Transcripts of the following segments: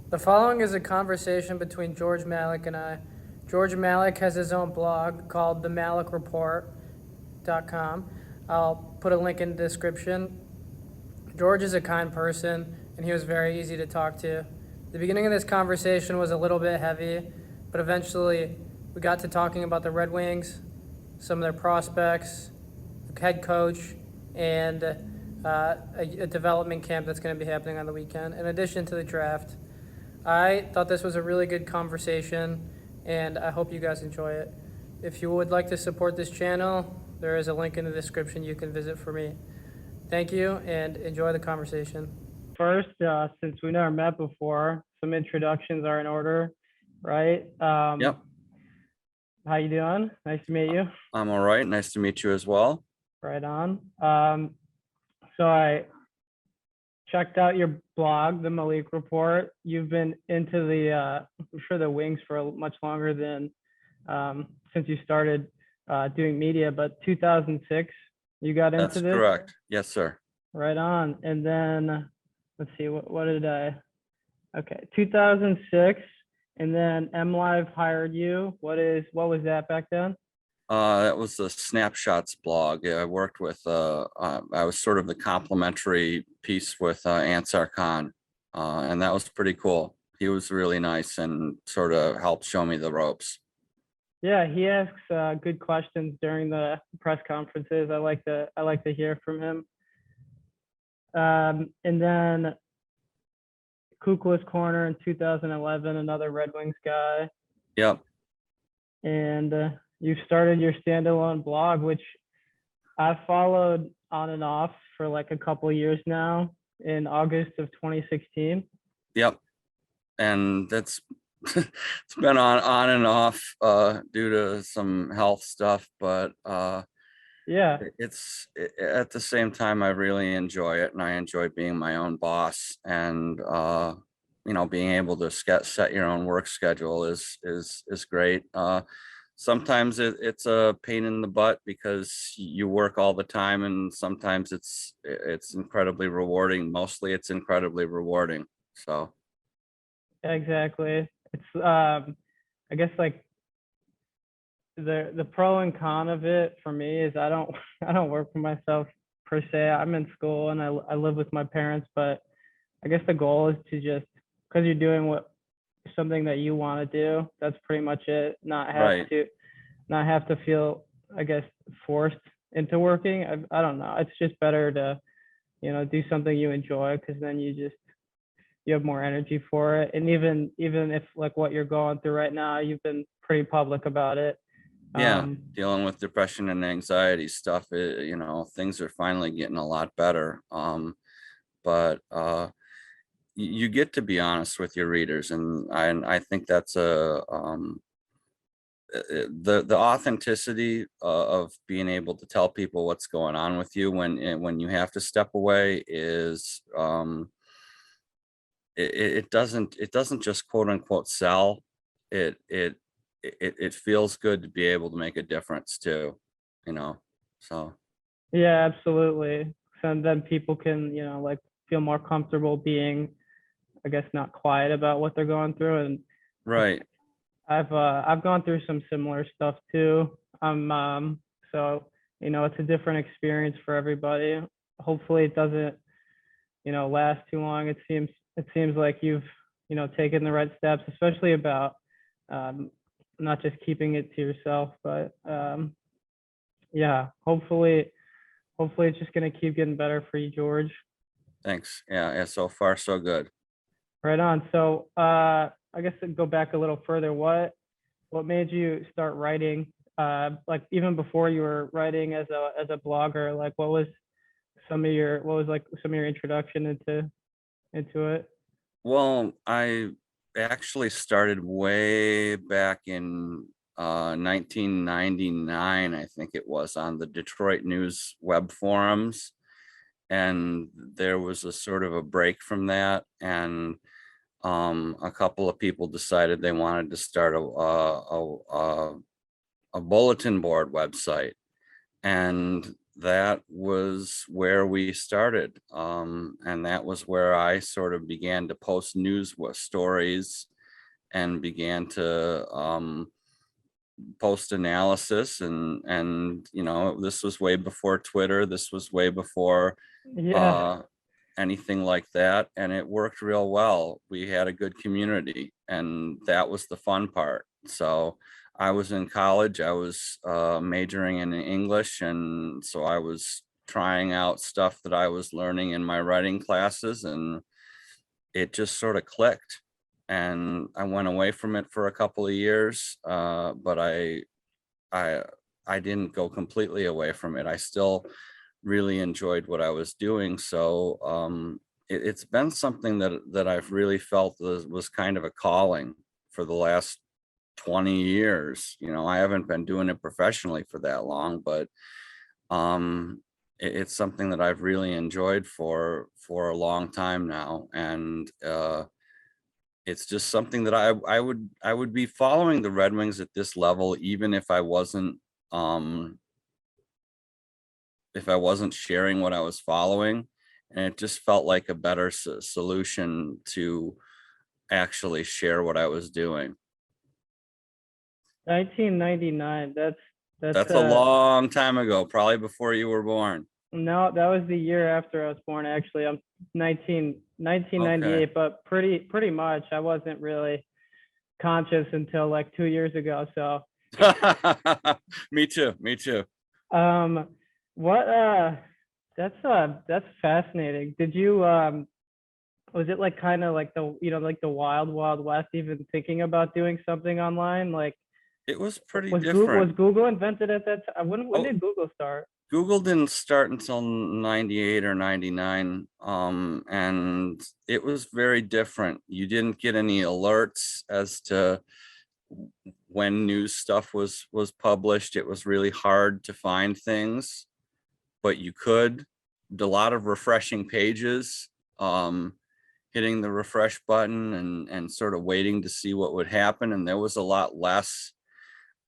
The following is a conversation between George Malik and I. George Malik has his own blog called themalikreport.com. I'll put a link in the description. George is a kind person, and he was very easy to talk to. The beginning of this conversation was a little bit heavy, but eventually we got to talking about the Red Wings, some of their prospects, the head coach, and a development camp that's going to be happening on the weekend, in addition to the draft. I thought this was a really good conversation, and I hope you guys enjoy it. If you would like to support this channel, there is a link in the description you can visit for me. Thank you, and enjoy the conversation. First, since we never met before, some introductions are in order, right? Yep. How you doing? Nice to meet you. I'm all right. Nice to meet you as well. Right on. So I checked out your blog, the Malik Report. You've been into the Wings for much longer than since you started doing media, but 2006 you got into this? That's correct. Yes, sir. Right on. And then let's see, what did I? Okay, 2006, and then MLive hired you. What was that back then? That was the Snapshots blog. I worked with, I was sort of the complimentary piece with Ansar Khan, and that was pretty cool. He was really nice and sort of helped show me the ropes. Yeah, he asks good questions during the press conferences. I like to hear from him. And then Kukla's Corner in 2011, another Red Wings guy. Yep. And you've started your standalone blog, which I've followed on and off for like a couple of years now, in August of 2016. Yep. And that's it's been on and off due to some health stuff, but yeah, it's at the same time I really enjoy it, and I enjoy being my own boss, and being able to set your own work schedule is great. Sometimes it's a pain in the butt because you work all the time, and sometimes it's incredibly rewarding. Mostly it's incredibly rewarding. So exactly. It's I guess like the pro and con of it for me is I don't work for myself per se. I'm in school and I live with my parents, but I guess the goal is to just, because you're doing something that you want to do, that's pretty much it. Not have to feel, I guess, forced into working. I don't know. It's just better to, do something you enjoy, because then you have more energy for it. And even if like what you're going through right now, you've been pretty public about it. yeah, dealing with depression and anxiety stuff, things are finally getting a lot better. But you get to be honest with your readers, and I think that's the authenticity of being able to tell people what's going on with you when you have to step away is it doesn't just quote unquote sell. It feels good to be able to make a difference too, so yeah, absolutely. So then people can, like, feel more comfortable being, I guess, not quiet about what they're going through. And right. I've gone through some similar stuff too. So it's a different experience for everybody. Hopefully it doesn't, last too long. It seems like you've, taken the right steps, especially about not just keeping it to yourself, but yeah, hopefully it's just gonna keep getting better for you, George. Thanks. Yeah, so far so good. Right on. So I guess to go back a little further, what made you start writing? Like even before you were writing as a blogger, like what was some of your introduction into it? Well, I actually started way back in 1999, I think it was, on the Detroit News web forums, and there was a sort of a break from that, and a couple of people decided they wanted to start a bulletin board website, and that was where we started. And that was where I sort of began to post news stories and began to post analysis, and this was way before Twitter. This was way before Yeah. uh anything like that, and it worked real well. We had a good community, and that was the fun part. So I was in college. I was majoring in English, and so I was trying out stuff that I was learning in my writing classes, and it just sort of clicked. And I went away from it for a couple of years, but I I didn't go completely away from it. I still really enjoyed what I was doing. So it's been something that I've really felt was kind of a calling for the last 20 years. I haven't been doing it professionally for that long, but it's something that I've really enjoyed for a long time now. And it's just something that I would be following the Red Wings at this level, even um if I wasn't sharing what I was following. And it just felt like a better solution to actually share what I was doing. 1999. That's That's a long time ago, probably before you were born. no, that was the year after I was born. Actually, I'm 1998, Okay. but pretty much I wasn't really conscious until like 2 years ago. So, Me too. Me too. um, what that's fascinating. Did you was it like kind of like like the wild west, even thinking about doing something online? Like, It was pretty Was different. Google invented at that time? When Oh, did Google start? Google didn't start until 98 or 99. And it was very different. You didn't get any alerts as to when news stuff was published. It was really hard to find things, but you could. A lot of refreshing pages, hitting the refresh button and sort of waiting to see what would happen. And there was a lot less.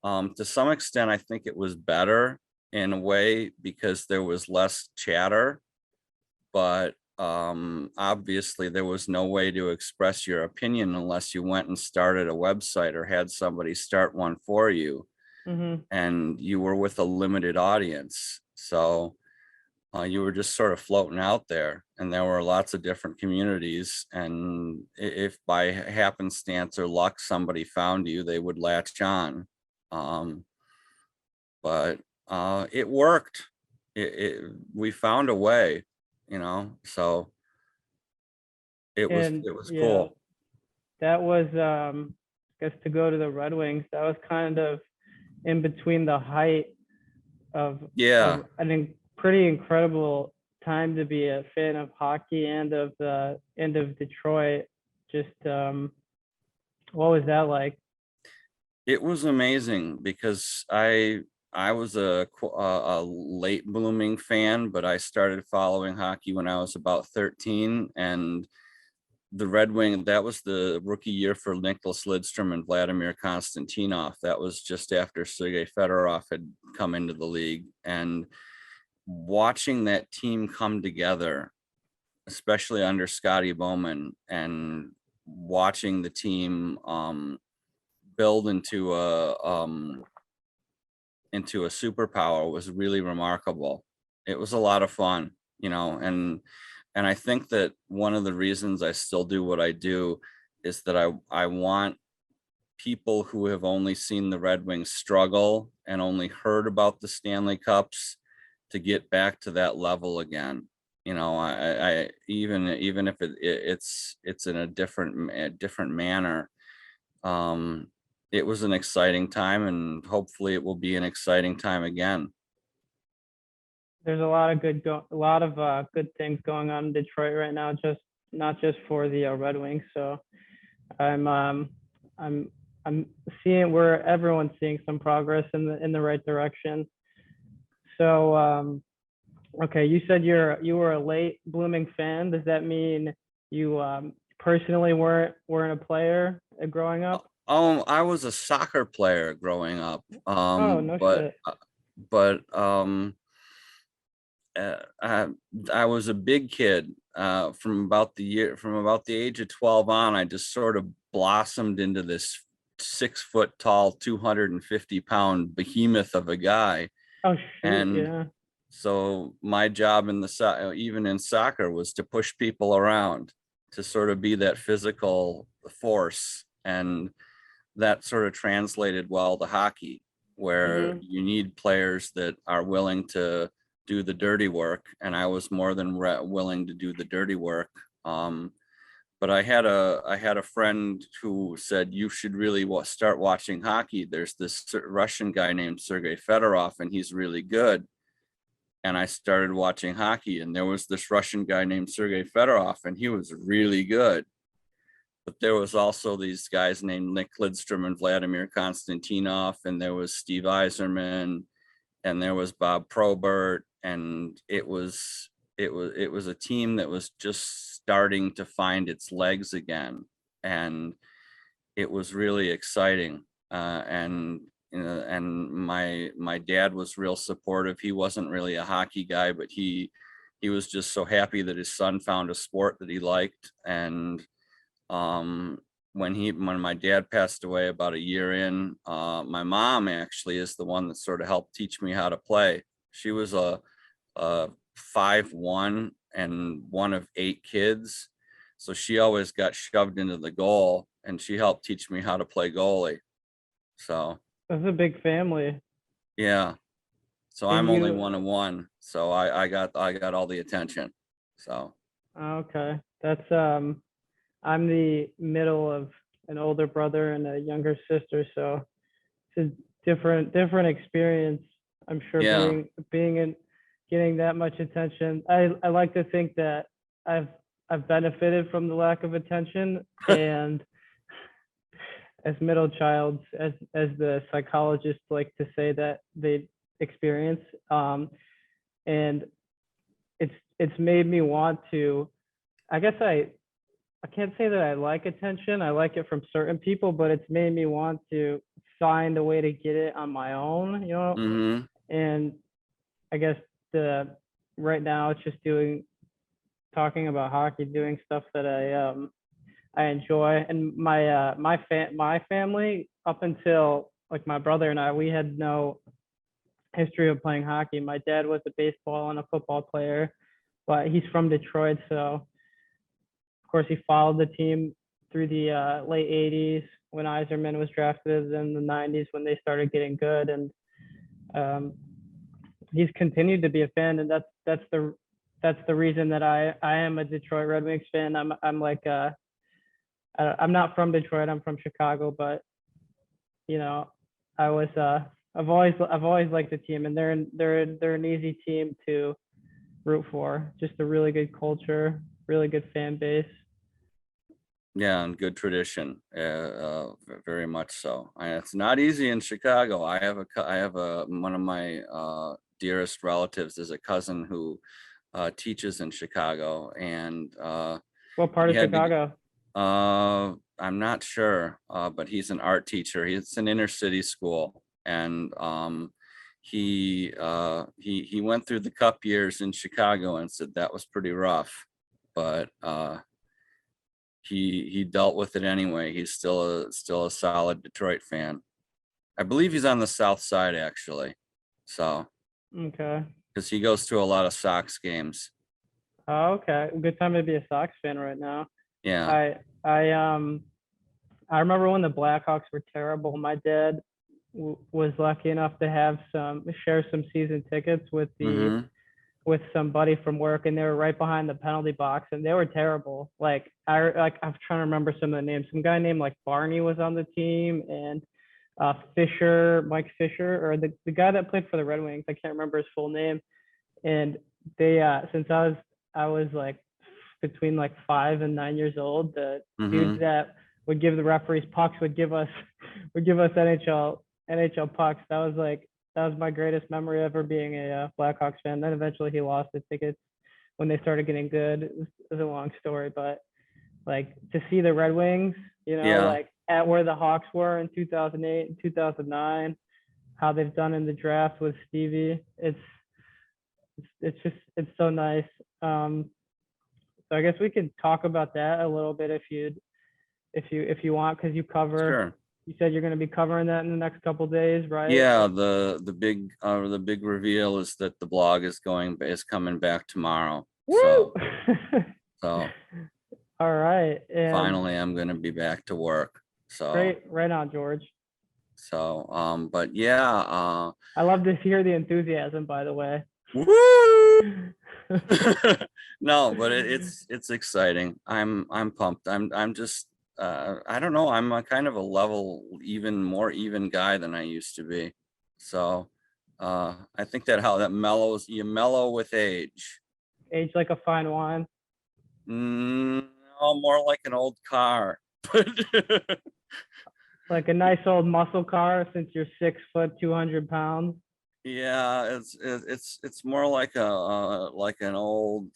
To some extent, I think it was better in a way because there was less chatter, but obviously there was no way to express your opinion unless you went and started a website or had somebody start one for you, Mm-hmm. and you were with a limited audience. So you were just sort of floating out there, and there were lots of different communities. And if by happenstance or luck somebody found you, they would latch on. Um, but it worked. We found a way, so it was And it was yeah, cool. that was I guess to go to the Red Wings, that was kind of in between the height Yeah, of pretty incredible time to be a fan of hockey and of the end of Detroit. Just what was that like? it was amazing because I was a late blooming fan, but I started following hockey when I was about 13. And the Red Wing, that was the rookie year for Nicholas Lidstrom and Vladimir Konstantinov. That was just after Sergei Fedorov had come into the league. And watching that team come together, especially under Scotty Bowman, and watching the team build into a superpower was really remarkable. It was a lot of fun, and I think that one of the reasons I still do what I do is that I want people who have only seen the Red Wings struggle and only heard about the Stanley Cups to get back to that level again. I even if it's in a different manner. Um, it was an exciting time, and hopefully it will be an exciting time again. There's a lot of a lot of good things going on in Detroit right now, just not just for the Red Wings. So I'm um I'm I'm seeing where everyone's seeing some progress in the right direction. So okay, you said you were a late blooming fan. Does that mean you personally weren't a player growing up? I was a soccer player growing up, Oh, no but shit. but I was a big kid from about the age of 12 on. I just sort of blossomed into this 6 foot tall, 250-pound behemoth of a guy. Oh shoot, And yeah. so my job even in soccer was to push people around, to sort of be that physical force. And that sort of translated well to hockey, where Hmm. you need players that are willing to do the dirty work. And I was more than willing to do the dirty work. But I had a friend who said, you should really start watching hockey. There's this Russian guy named Sergei Fedorov, and he's really good. And I started watching hockey, and there was this Russian guy named Sergei Fedorov, and he was really good. But there was also these guys named Nick Lidstrom and Vladimir Konstantinov, and there was Steve Yzerman, and there was Bob Probert, and it was a team that was just starting to find its legs again, and it was really exciting. And and my dad was real supportive. He wasn't really a hockey guy, but he was just so happy that his son found a sport that he liked. And when my dad passed away about a year in, my mom actually is the one that sort of helped teach me how to play. She was a 5'1" and one of 8 kids, so she always got shoved into the goal, and she helped teach me how to play goalie. So That's a big family. yeah, so Did I'm only you? 1 of 1, so I got all the attention. So Okay, that's I'm the middle of an older brother and a younger sister, so it's a different experience. I'm sure yeah. being in getting that much attention. I like to think that I've I've benefited from the lack of attention, and as middle childs, as the psychologists like to say that they experience, and it's made me want to. I guess I can't say that I like attention. I like it from certain people, but it's made me want to find a way to get it on my own, you know. Mm-hmm. And I guess the right now it's just talking about hockey, doing stuff that I enjoy. And my family, up until like my brother and I, we had no history of playing hockey. My dad was a baseball and a football player, but he's from Detroit, so of course he followed the team through the late '80s when Yzerman was drafted, in the '90s when they started getting good, and um, he's continued to be a fan, and that's the reason that I am a Detroit Red Wings fan. I'm like I'm not from Detroit. I'm from Chicago, but you know, I was I've always liked the team, and they're an easy team to root for. Just a really good culture, really good fan base. Yeah, and good tradition, very much so. And it's not easy in Chicago. I have one of my dearest relatives is a cousin who teaches in Chicago, and What part he of had to. Chicago? I'm not sure, but he's an art teacher. It's an inner city school, and he went through the cup years in Chicago and said that was pretty rough, but he dealt with it anyway. He's still a solid Detroit fan. I believe he's on the south side actually. So, Okay. because he goes to a lot of Sox games. Oh, okay. Good time to be a Sox fan right now. Yeah. I I um I remember when the Blackhawks were terrible. My dad was lucky enough to have share some season tickets Mm-hmm. with somebody from work, and they were right behind the penalty box, and they were terrible. I'm trying to remember some of the names. Some guy named like Barney was on the team, and Mike Fisher, or the guy that played for the Red Wings. I can't remember his full name. And they since I was like between like 5 and 9 years old, the dudes Mm-hmm. that would give the referees pucks would give us NHL pucks. That was my greatest memory ever being a Blackhawks fan. Then eventually he lost the tickets when they started getting good. It was a long story, but like to see the Red Wings, you know, Yeah. like at where the Hawks were in 2008 and 2009, how they've done in the draft with Stevie, It's so nice. So I guess we could talk about that a little bit if you want, because Sure. you said you're going to be covering that in the next couple days, right? Yeah, the big reveal is that the blog is coming back tomorrow. Woo! So All right. And finally I'm gonna be back to work. great, right on, George. But yeah, I love to hear the enthusiasm, by the way. woo! No, but it's exciting. I'm pumped. I'm just I don't know. I'm a kind of a level more even guy than I used to be. So I think that how that mellows, you mellow with age. Age like a fine wine. No, more like an old car. Like a nice old muscle car since you're 6 foot, 200 pounds. Yeah, it's more like like an old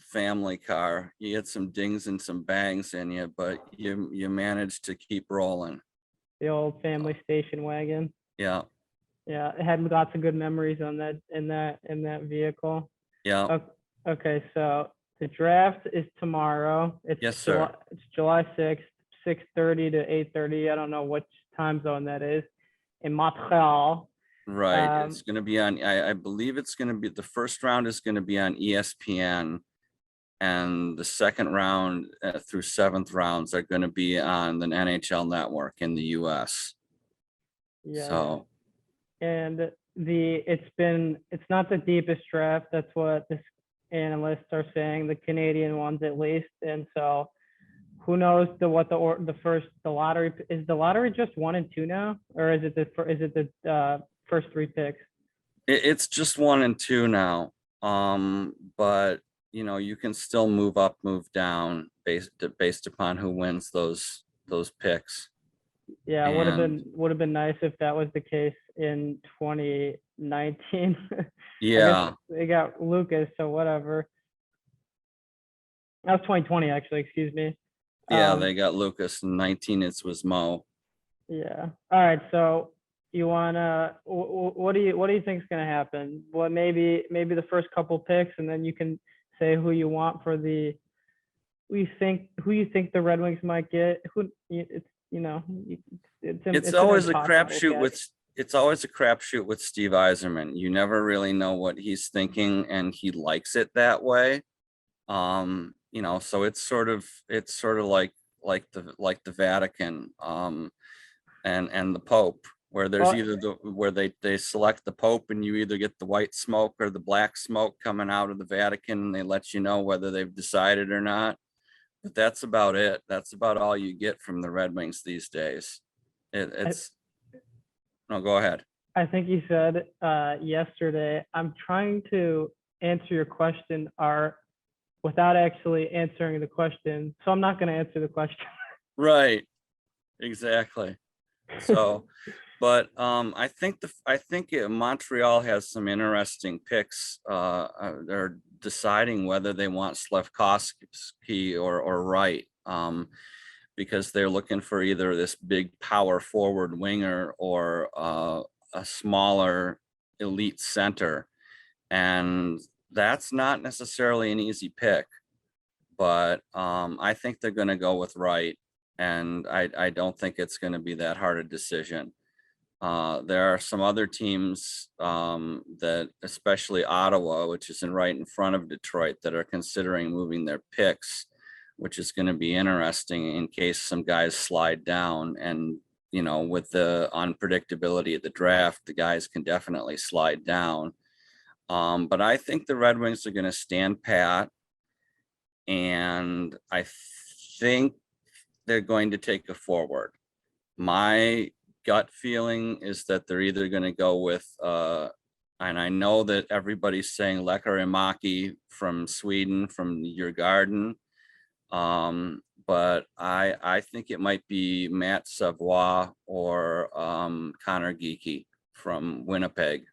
family car. You get some dings and some bangs in you, but you manage to keep rolling. The old family station wagon. Yeah, Yeah, it had lots of good memories on that in that vehicle. yeah. Okay, so the draft is tomorrow. Yes, sir. It's July 6th, 6:30 to 8:30. I don't know which time zone that is in Montreal. Right. It's going to be on, I believe it's going to be, the first round is going to be on ESPN, and the second round through seventh rounds are going to be on the NHL network in the US. Yeah. So, And it's not the deepest draft. That's what the analysts are saying, the Canadian ones at least. And so who knows the lottery is. The lottery just 1 and 2 now, or is it the first 3 picks? it's just 1 and 2 now. But you can still move up, move down based upon who wins those picks. Yeah, And would have been nice if that was the case in 2019. yeah, I guess they got Lucas, so whatever. That was 2020, actually. Excuse me. yeah, they got Lucas. In 19 it was Mo. Yeah. All right. So you wanna what do you think is gonna happen? What maybe the first couple picks, and then you can say who you want for the who you think the Red Wings might get. It's an always a impossible crapshoot guess. it's always a crapshoot with Steve Yzerman. You never really know what he's thinking, and he likes it that way. So it's sort of like the Vatican, and the Pope, where there's Well, either where they select the Pope, and you either get the white smoke or the black smoke coming out of the Vatican, and they let you know whether they've decided or not. But that's about it. That's about all you get from the Red Wings these days. It's no, go ahead. I think you said yesterday, I'm trying to answer your question, Art, without actually answering the question. So I'm not going to answer the question. Right. Exactly. So, but I think Montreal has some interesting picks. They're deciding whether they want Slafkovsky or Wright, because they're looking for either this big power forward winger or a smaller elite center, and that's not necessarily an easy pick. But I think they're going to go with Wright, and I don't think it's going to be that hard a decision. There are some other teams that, especially Ottawa, which is right in front of Detroit, that are considering moving their picks, which is going to be interesting in case some guys slide down. And, with the unpredictability of the draft, the guys can definitely slide down. But I think the Red Wings are going to stand pat, and I think they're going to take a forward. My gut feeling is that they're either going to go with, and I know that everybody's saying Lekkerimäki from Sweden, from your garden, but I think it might be Matt Savoie or Connor Geekie from Winnipeg.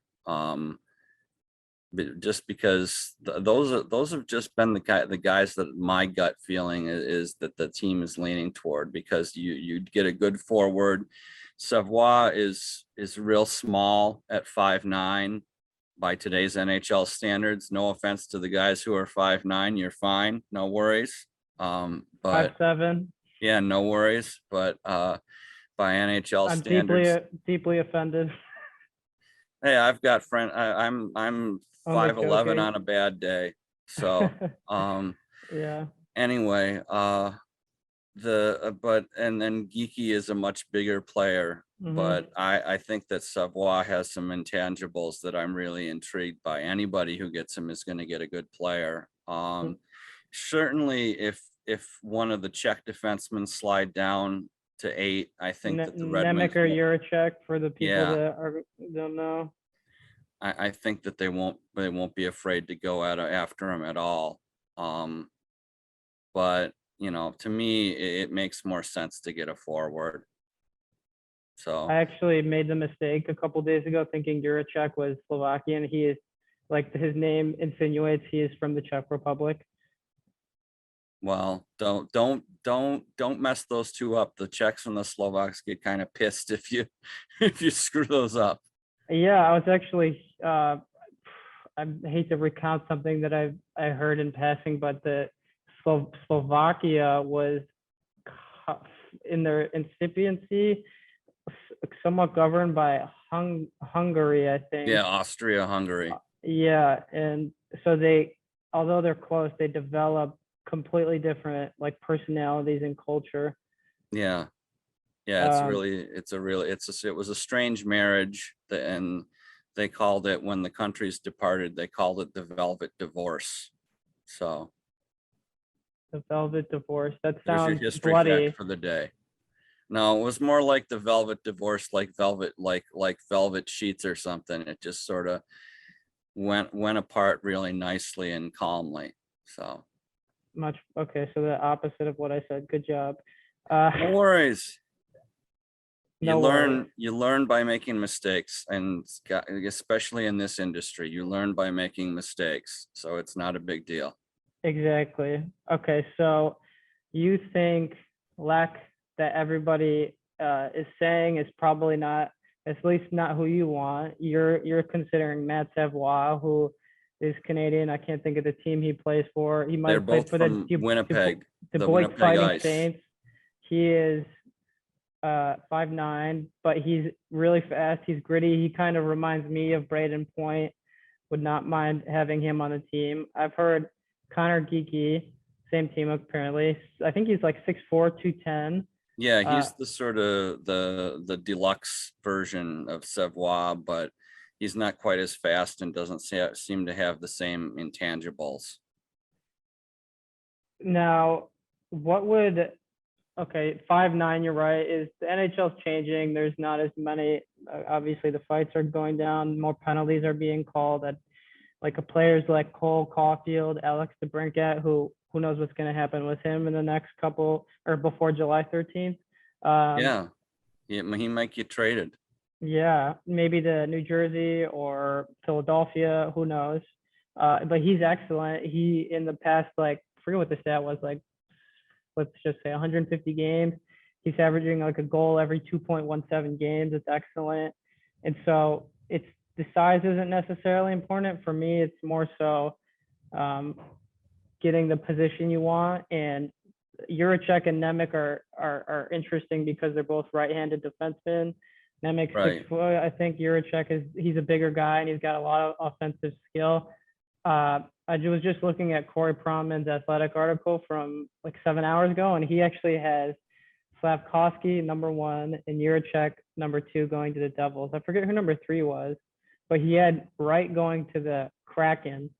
Just because those have just been the guys that my gut feeling is that the team is leaning toward, because you'd get a good forward. Savoie is real small at 5'9", by today's NHL standards. No offense to the guys who are 5'9", you're fine, no worries. But 5'7". yeah, no worries. But by NHL I'm standards, deeply offended. hey, I've got I'm Only 5'11" joking. on a bad day. So Yeah. anyway, but and then Geeky is a much bigger player, but I think that Savoie has some intangibles that I'm really intrigued by. Anybody who gets him is going to get a good player. Certainly if one of the Czech defensemen slide down to 8, I think that the Red Wings Nemec or Juracek for the people Yeah. that don't know. I think that they won't be afraid to go after him at all. But you know, to me, it makes more sense to get a forward. So I actually made the mistake a couple days ago thinking Juracek was Slovakian. He is, like his name insinuates, he is from the Czech Republic. well, don't mess those two up. The Czechs and the Slovaks get kind of pissed if you if you screw those up. Yeah, I was actually I hate to recount something that I heard in passing, but the Slovakia was in their incipiency somewhat governed by Hungary, I think. Yeah, Austria, Hungary. Yeah, and so although they're close, they develop completely different like personalities and culture. Yeah. Yeah, it was a strange marriage, and they called it, when the countries departed, they called it the Velvet Divorce. So The Velvet Divorce. That there's your sounds history bloody. fact for the day. No, it was more like the Velvet Divorce, like velvet, like velvet sheets or something. It just sort of went apart really nicely and calmly. So Okay, so the opposite of what I said. Good job. no worries. No worries. You learn by making mistakes, and especially in this industry, you learn by making mistakes. So it's not a big deal. Exactly. Okay, so you think Lack that everybody is saying is probably not, at least not who you want. You're considering Matt Savoie, who is Canadian. I can't think of the team he plays for. He might They're have played both for from the Winnipeg, the Boy Winnipeg Fighting Ice. Saints. He is 5'9", but he's really fast. He's gritty. He kind of reminds me of Braden Point. Would not mind having him on the team. I've heard Connor Geeky, same team apparently. I think he's like 6'4", 210. Yeah, he's the sort of the deluxe version of Savoie, but he's not quite as fast and doesn't seem to have the same intangibles. Now, okay, 5'9", you're right, is the NHL's changing. There's not as many, obviously the fights are going down, more penalties are being called at like a players like Cole Caulfield, Alex DeBrincat, who knows what's going to happen with him in the next couple or before July 13th. Yeah, he might get traded. Yeah, maybe to New Jersey or Philadelphia, who knows? But he's excellent. He in the past, like, I forget what the stat was, like, let's just say 150 games. He's averaging like a goal every 2.17 games. It's excellent. And so the size isn't necessarily important for me. It's more so getting the position you want. And Juracek and Nemec are interesting because they're both right-handed defensemen. Nemec Right. 6 foot. I think Juracek he's a bigger guy and he's got a lot of offensive skill. I was just looking at Corey Proman's athletic article from like 7 hours ago, and he actually has Slavkovsky #1 and Juracek #2 going to the Devils. I forget who #3 was, but he had Wright going to the Kraken.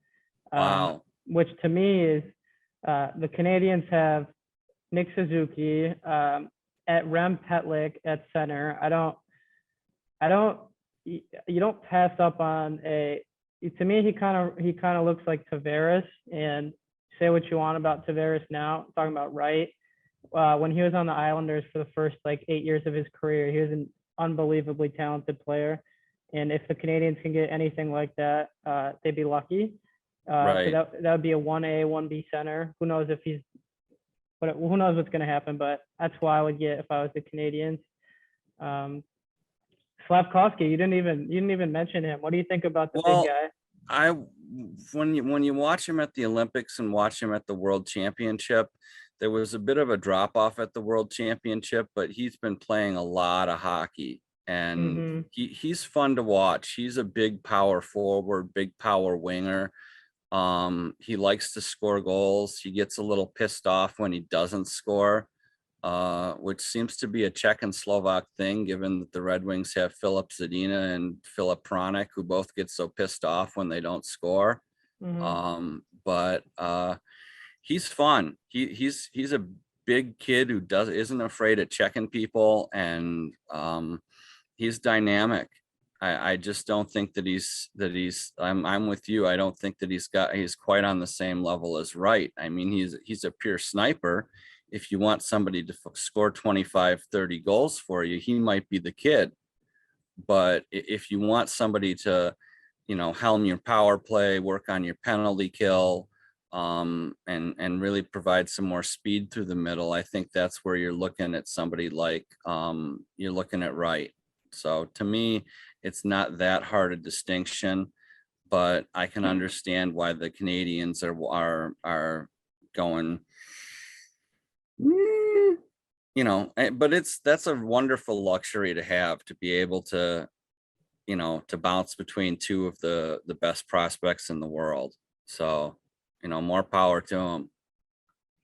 Wow. Which to me is the Canadians have Nick Suzuki at Rem Petlik at center. You don't pass up on to me, he kind of looks like Tavares, and say what you want about Tavares now, talking about Wright. When he was on the Islanders for the first like 8 years of his career, he was an unbelievably talented player. And if the Canadians can get anything like that, they'd be lucky. Right. So that would be a 1A, 1B center. Who knows who knows what's going to happen, but that's why I would get if I was the Canadians. Slavkovsky, you didn't even mention him. What do you think about the big Well, guy? I when you watch him at the Olympics and watch him at the World Championship, there was a bit of a drop off at the World Championship, but he's been playing a lot of hockey and Mm-hmm. he's fun to watch. He's a big power forward, big power winger. He likes to score goals. He gets a little pissed off when he doesn't score, which seems to be a Czech and Slovak thing, given that the Red Wings have Filip Zadina and Filip Pronik, who both get so pissed off when they don't score. Mm-hmm. But he's fun. He's a big kid who isn't afraid of checking people, and he's dynamic. I just don't think that I'm with you. I don't think that he's quite on the same level as Wright. I mean, he's a pure sniper. If you want somebody to score 25, 30 goals for you, he might be the kid. But if you want somebody to, helm your power play, work on your penalty kill, and really provide some more speed through the middle, I think that's where you're looking at somebody like you're looking at Wright. So to me, it's not that hard a distinction, but I can understand why the Canadians are going, "Mm," but that's a wonderful luxury to have, to be able to, to bounce between two of the best prospects in the world. So, more power to them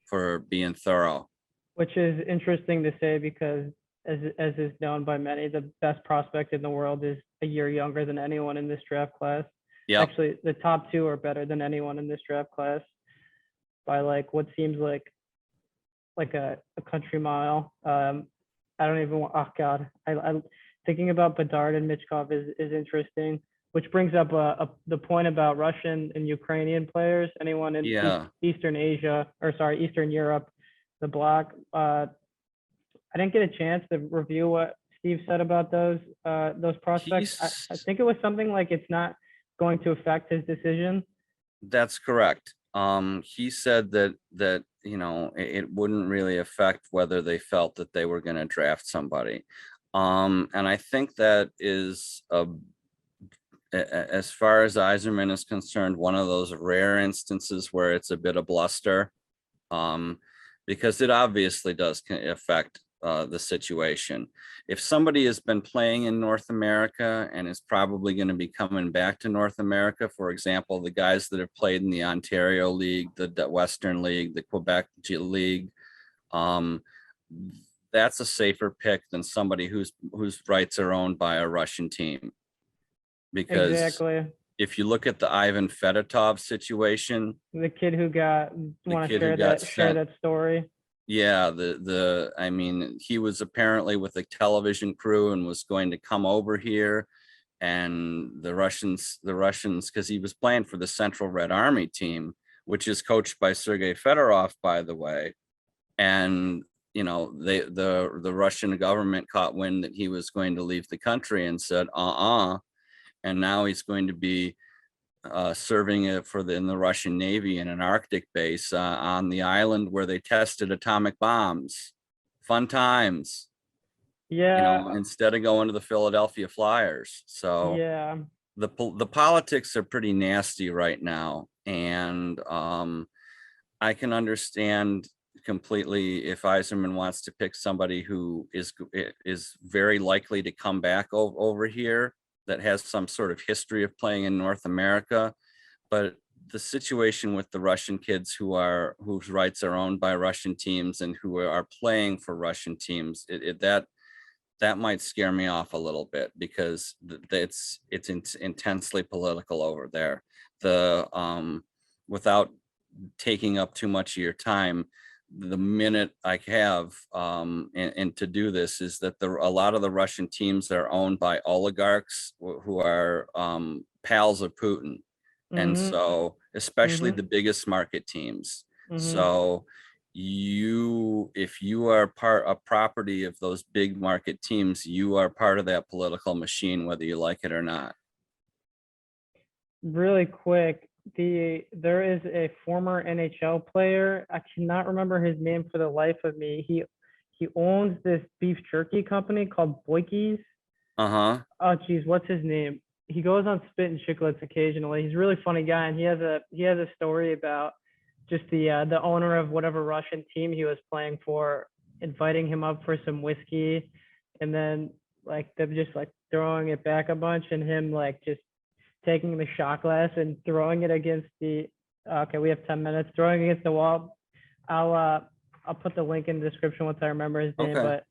for being thorough. Which is interesting to say because, as is known by many, the best prospect in the world is a year younger than anyone in this draft class. Yep. Actually, the top two are better than anyone in this draft class by like what seems like a country mile. I don't even want. Oh God, I thinking about Bedard and Michkov is interesting. Which brings up the point about Russian and Ukrainian players. Anyone in Yeah. Eastern Asia, or sorry, Eastern Europe, the bloc. I didn't get a chance to review what Steve said about those prospects. I think it was something like it's not going to affect his decision. That's correct. He said that it wouldn't really affect whether they felt that they were going to draft somebody. And I think that is as far as Eiserman is concerned, one of those rare instances where it's a bit of bluster, because it obviously does affect the situation. If somebody has been playing in North America and is probably going to be coming back to North America, for example, the guys that have played in the Ontario League, the Western League, the Quebec League, that's a safer pick than somebody whose rights are owned by a Russian team. Because exactly, if you look at the Ivan Fedotov situation, the kid who want to share that story. Yeah, I mean, he was apparently with a television crew and was going to come over here, and the Russians, because he was playing for the Central Red Army team, which is coached by Sergei Fedorov, by the way, and the Russian government caught wind that he was going to leave the country and said, and now he's going to be serving it in the Russian Navy in an Arctic base on the island where they tested atomic bombs. Fun times. Yeah. Instead of going to the Philadelphia Flyers. So yeah, the politics are pretty nasty right now, and I can understand completely if Eiserman wants to pick somebody who is very likely to come back over here, that has some sort of history of playing in North America. But the situation with the Russian kids whose rights are owned by Russian teams and who are playing for Russian teams, that might scare me off a little bit, because it's intensely political over there. Without taking up too much of your time, the minute I have and to do this, is that a lot of the Russian teams are owned by oligarchs who are pals of Putin. And so especially the biggest market teams. So if you are a property of those big market teams, you are part of that political machine, whether you like it or not. Really quick, there is a former NHL player. I cannot remember his name for the life of me. He owns this beef jerky company called Boyke's. Uh-huh. Oh geez, what's his name? He goes on Spit and Chicklets occasionally. He's a really funny guy, and he has a story about just the owner of whatever Russian team he was playing for inviting him up for some whiskey, and then like them just like throwing it back a bunch, and him like just taking the shot glass and throwing it against the. Okay, we have 10 minutes. Throwing it against the wall. I'll uh I'll put the link in the description once I remember his name, Okay. but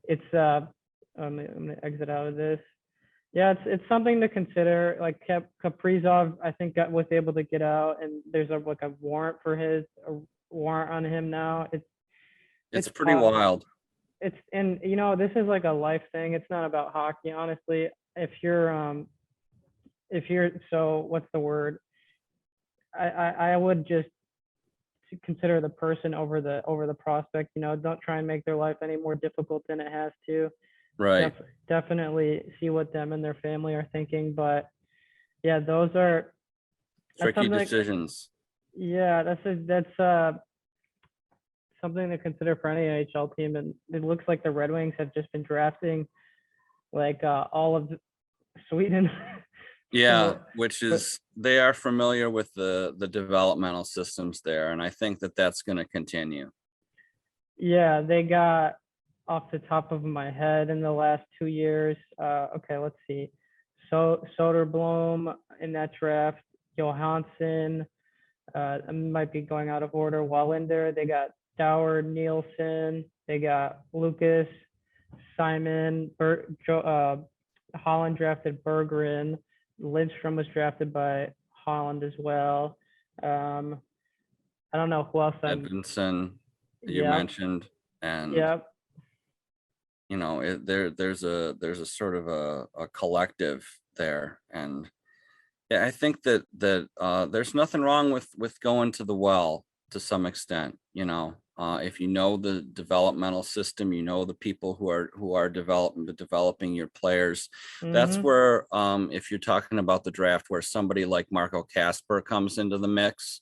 it's I'm gonna exit out of this. Yeah, it's something to consider. Like Kaprizov, I think was able to get out, and there's like a warrant for a warrant on him now. It's It's pretty tough. wild. It's and this is like a life thing. It's not about hockey, honestly. If you're so what's the word? I would just consider the person over the prospect. Don't try and make their life any more difficult than it has to. Right. Definitely see what them and their family are thinking, but yeah, that's Tricky something. decisions. Yeah, that's something to consider for any NHL team, and it looks like the Red Wings have just been drafting like all of Sweden. Yeah, which But is they are familiar with the developmental systems there, and I think that that's going to continue. yeah, they got off the top of my head in the last 2 years. Okay, let's see. So Soderblom in that draft, Johansson. I might be going out of order. Wallander. They got Doward, Nielsen. They got Lucas, Simon. Holland drafted Bergeron. Lindstrom was drafted by Holland as well. I don't know who else Edmondson, you Yeah, mentioned, and yeah, there's a sort of a collective there, and yeah, I think that there's nothing wrong with going to the well to some extent. If you know the developmental system, the people who are developing your players. That's hmm where if you're talking about the draft, where somebody like Marco Casper comes into the mix,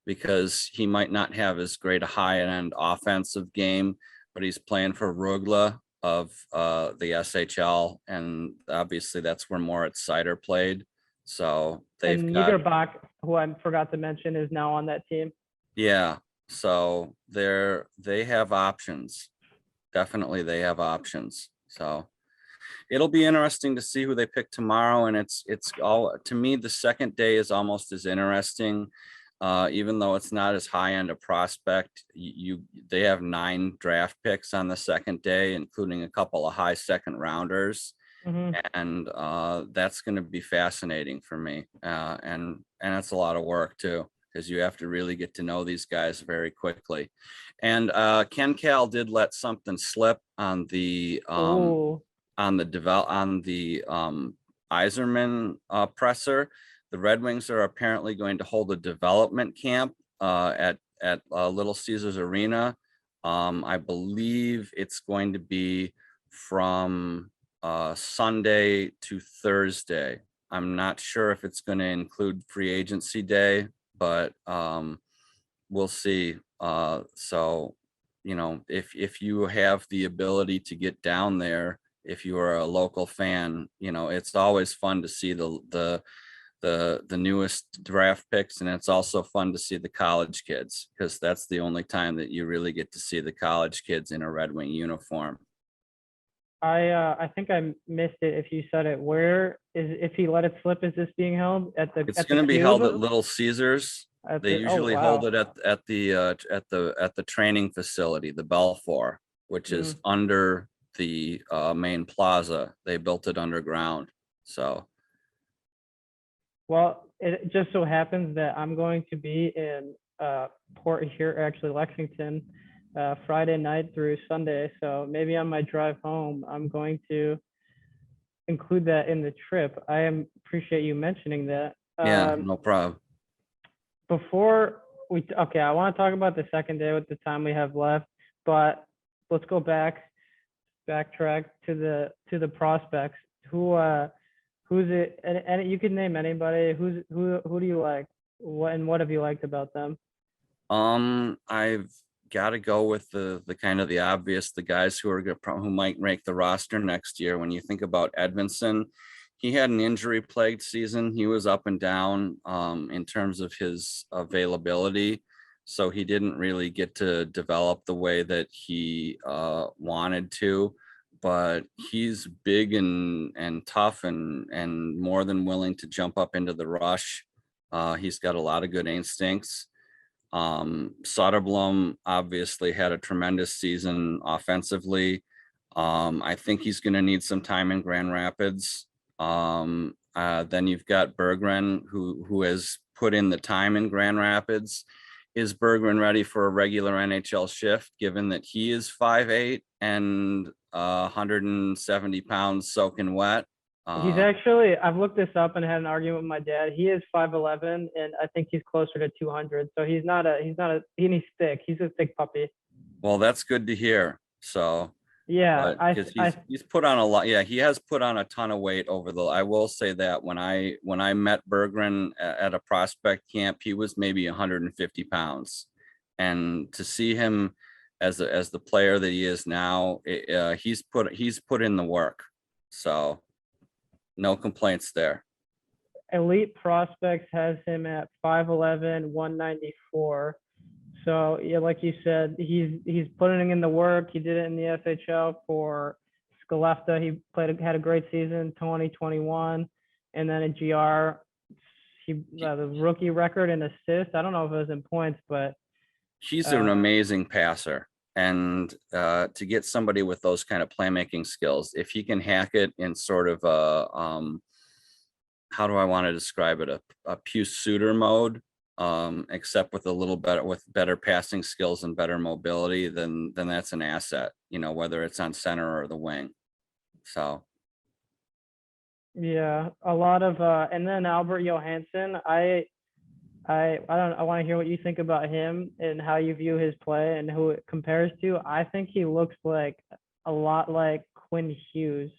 because he might not have as great a high-end offensive game, but he's playing for Rugla of the SHL, and obviously that's where Moritz Seider played. So they've and got, Niederbach, who I forgot to mention, is now on that team. yeah. So they have options. Definitely they have options. So it'll be interesting to see who they pick tomorrow. And it's all, to me, the second day is almost as interesting. Even though it's not as high end a prospect, they have 9 draft picks on the second day, including a couple of high second rounders. hmm And that's going to be fascinating for me. And it's a lot of work too, because you have to really get to know these guys very quickly. And Ken Cal did let something slip on the Oh, Iserman presser. The Red Wings are apparently going to hold a development camp at Little Caesars Arena. I believe it's going to be from Sunday to Thursday. I'm not sure if it's going to include free agency day, but we'll see. So, if you have the ability to get down there, if you are a local fan, it's always fun to see the newest draft picks, and it's also fun to see the college kids, because that's the only time that you really get to see the college kids in a Red Wing uniform. I think I missed it if you said it. Where is if he let it slip? Is this being held It's at the going to be held at cube? Little Caesars. They Oh usually hold wow. it at the training facility, the Belfour, which is Mm. under the main plaza. They built it underground. So Well, it just so happens that I'm going to be in Port here, actually Lexington, Friday night through Sunday. So maybe on my drive home, I'm going to include that in the trip. Appreciate you mentioning that. yeah, no problem. Before okay, I want to talk about the second day with the time we have left, but let's go backtrack to the prospects. Who's it? And you can name anybody. Who do you like? What have you liked about them? I've got to go with the kind of the obvious, the guys who are who might make the roster next year. When you think about Edmondson, he had an injury plagued season. He was up and down in terms of his availability. So he didn't really get to develop the way that he wanted to, but he's big and tough and more than willing to jump up into the rush. He's got a lot of good instincts. Soderblom obviously had a tremendous season offensively. I think he's going to need some time in Grand Rapids. Then you've got Berggren, who has put in the time in Grand Rapids. Is Berggren ready for a regular NHL shift, given that he is 5'8" and 170 pounds soaking wet? He's actually, I've looked this up and had an argument with my dad. He is 5'11", and I think he's closer to 200. So he's he's thick. He's a thick puppy. Well, that's good to hear. So yeah, he's put on a lot. Yeah, he has put on a ton of weight over I will say that when I met Berggren at a prospect camp, he was maybe 150 pounds, and to see him as the player that he is now, he's put in the work. So no complaints there. Elite Prospects has him at 5'11", 194. So yeah, like you said, he's putting in the work. He did it in the SHL for Skellefteå. He had a great season, 2021, and then in GR, the rookie record in assists. I don't know if it was in points, but he's an amazing passer. And to get somebody with those kind of playmaking skills, if he can hack it in sort of a how do I want to describe it, a Pius Suter mode, except with a little better passing skills and better mobility, then that's an asset, whether it's on center or the wing. So yeah, a lot of and then Albert Johansson, I want to hear what you think about him and how you view his play and who it compares to. I think he looks like a lot like Quinn Hughes.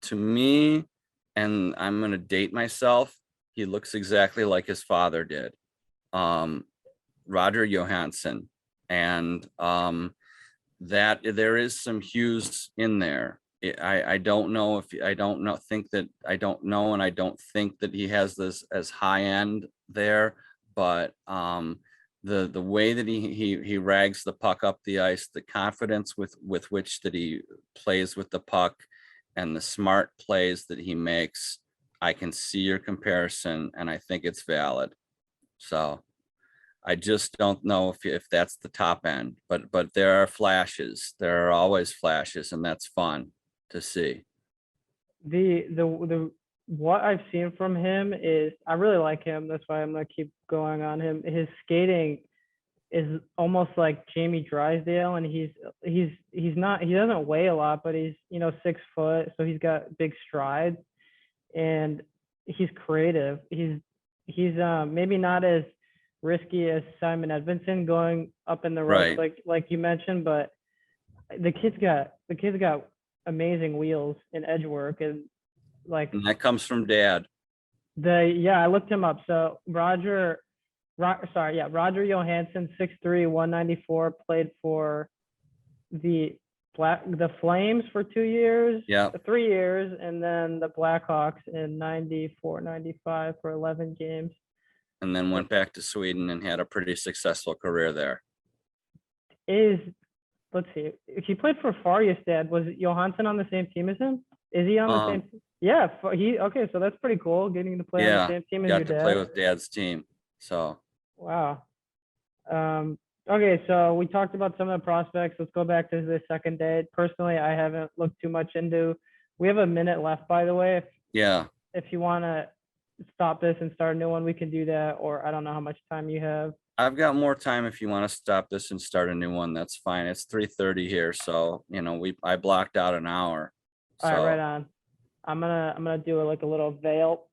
To me, and I'm going to date myself, he looks exactly like his father did, Roger Johansson. And that there is some Hughes in there. I don't know, and I don't think that he has this as high end there, but the way that he rags the puck up the ice, the confidence with which that he plays with the puck, and the smart plays that he makes, I can see your comparison, and I think it's valid. So I just don't know if that's the top end, but there are flashes. There are always flashes, and that's fun to see. The what I've seen from him is I really like him. That's why I'm gonna keep going on him. His skating is almost like Jamie Drysdale, and he doesn't weigh a lot, but he's 6 foot, so he's got big strides, and he's creative. He's maybe not as risky as Simon Edmondson going up in the rush, like you mentioned, but the kid's got amazing wheels and edge work, and that comes from dad. I looked him up. So Roger Johansson, 6'3", 194, played for the Flames for 2 years, 3 years, and then the Blackhawks in 94, 95 for 11 games. And then went back to Sweden and had a pretty successful career there. Let's see, if he played for Färjestad, was Johansson on the same team as him? Is he on the same team? Yeah, okay, so that's pretty cool, getting to play on the same team as your dad. Got to play with dad's team. So wow. Okay, so we talked about some of the prospects. Let's go back to the second date. Personally, I haven't looked too much into. We have a minute left, by the way. If you want to stop this and start a new one, we can do that. Or I don't know how much time you have. I've got more time if you want to stop this and start a new one. That's fine. It's 3:30 here, so I blocked out an hour. All right, right on. I'm gonna do like a little veil.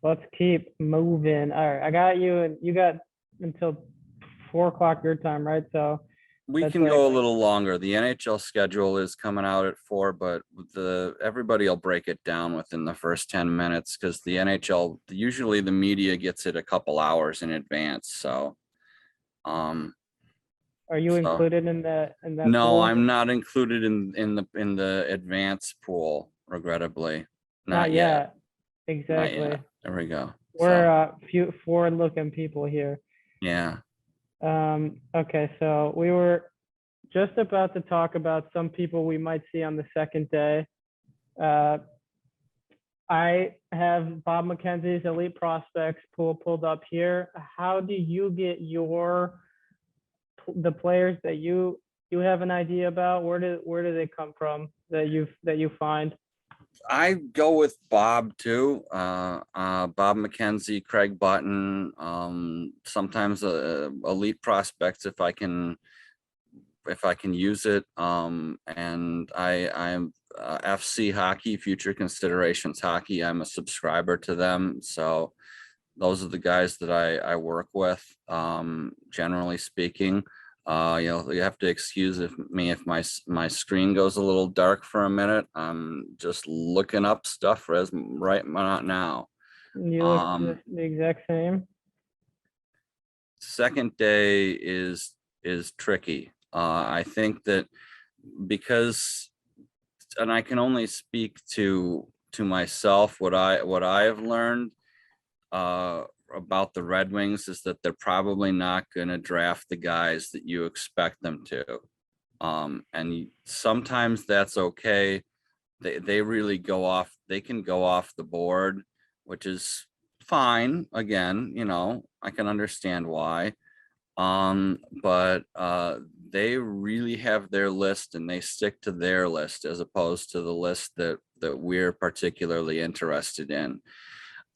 Let's keep moving. All right, I got you, and you got until 4 o'clock your time, right? So we can go a little longer. The NHL schedule is coming out at 4, but everybody will break it down within the first 10 minutes because the NHL, usually the media gets it a couple hours in advance. So Are you So included in that no, pool? I'm not included in the advanced pool, regrettably. Not Not yet. yet. Not Exactly. yet. There we go. We're So few forward-looking people here. yeah. Okay, so we were just about to talk about some people we might see on the second day. Uh, I have Bob McKenzie's Elite Prospects pool pulled up here. How do you get the players that you have an idea about? Where do they come from that you find? I go with Bob too. Bob McKenzie, Craig Button, sometimes elite prospects if I can use it. And I'm FC Hockey, Future Considerations Hockey. I'm a subscriber to them, so those are the guys that I work with. Generally speaking, you have to excuse me if my screen goes a little dark for a minute. I'm just looking up stuff right now. You look Um, the exact same. Second day is tricky. I think that because, and I can only speak to myself, what I have learned about the Red Wings is that they're probably not going to draft the guys that you expect them to. And sometimes that's okay. They really they can go off the board, which is fine. Again, I can understand why. But they really have their list and they stick to their list as opposed to the list that we're particularly interested in.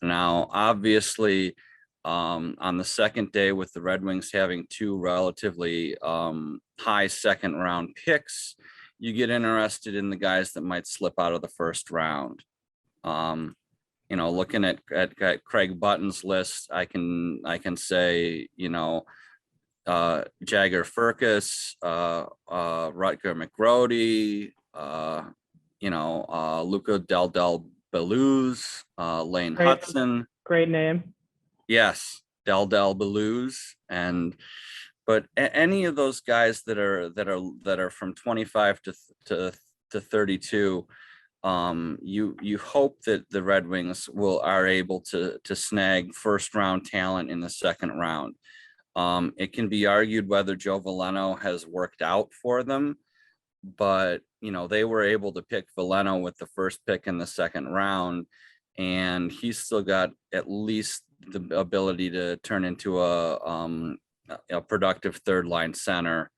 Now, obviously, on the second day with the Red Wings having two relatively high second round picks, you get interested in the guys that might slip out of the first round. Looking at Craig Button's list, I can say, Jagger Firkus, Rutger McGrody, Luca Del Beluz, Lane Great, Hudson. great name. Yes, Del Beluz, but any of those guys that are from 25 to 32, you hope that the Red Wings are able to snag first round talent in the second round. It can be argued whether Joe Veleno has worked out for them, but they were able to pick Veleno with the first pick in the second round, and he's still got at least the ability to turn into a productive third line center,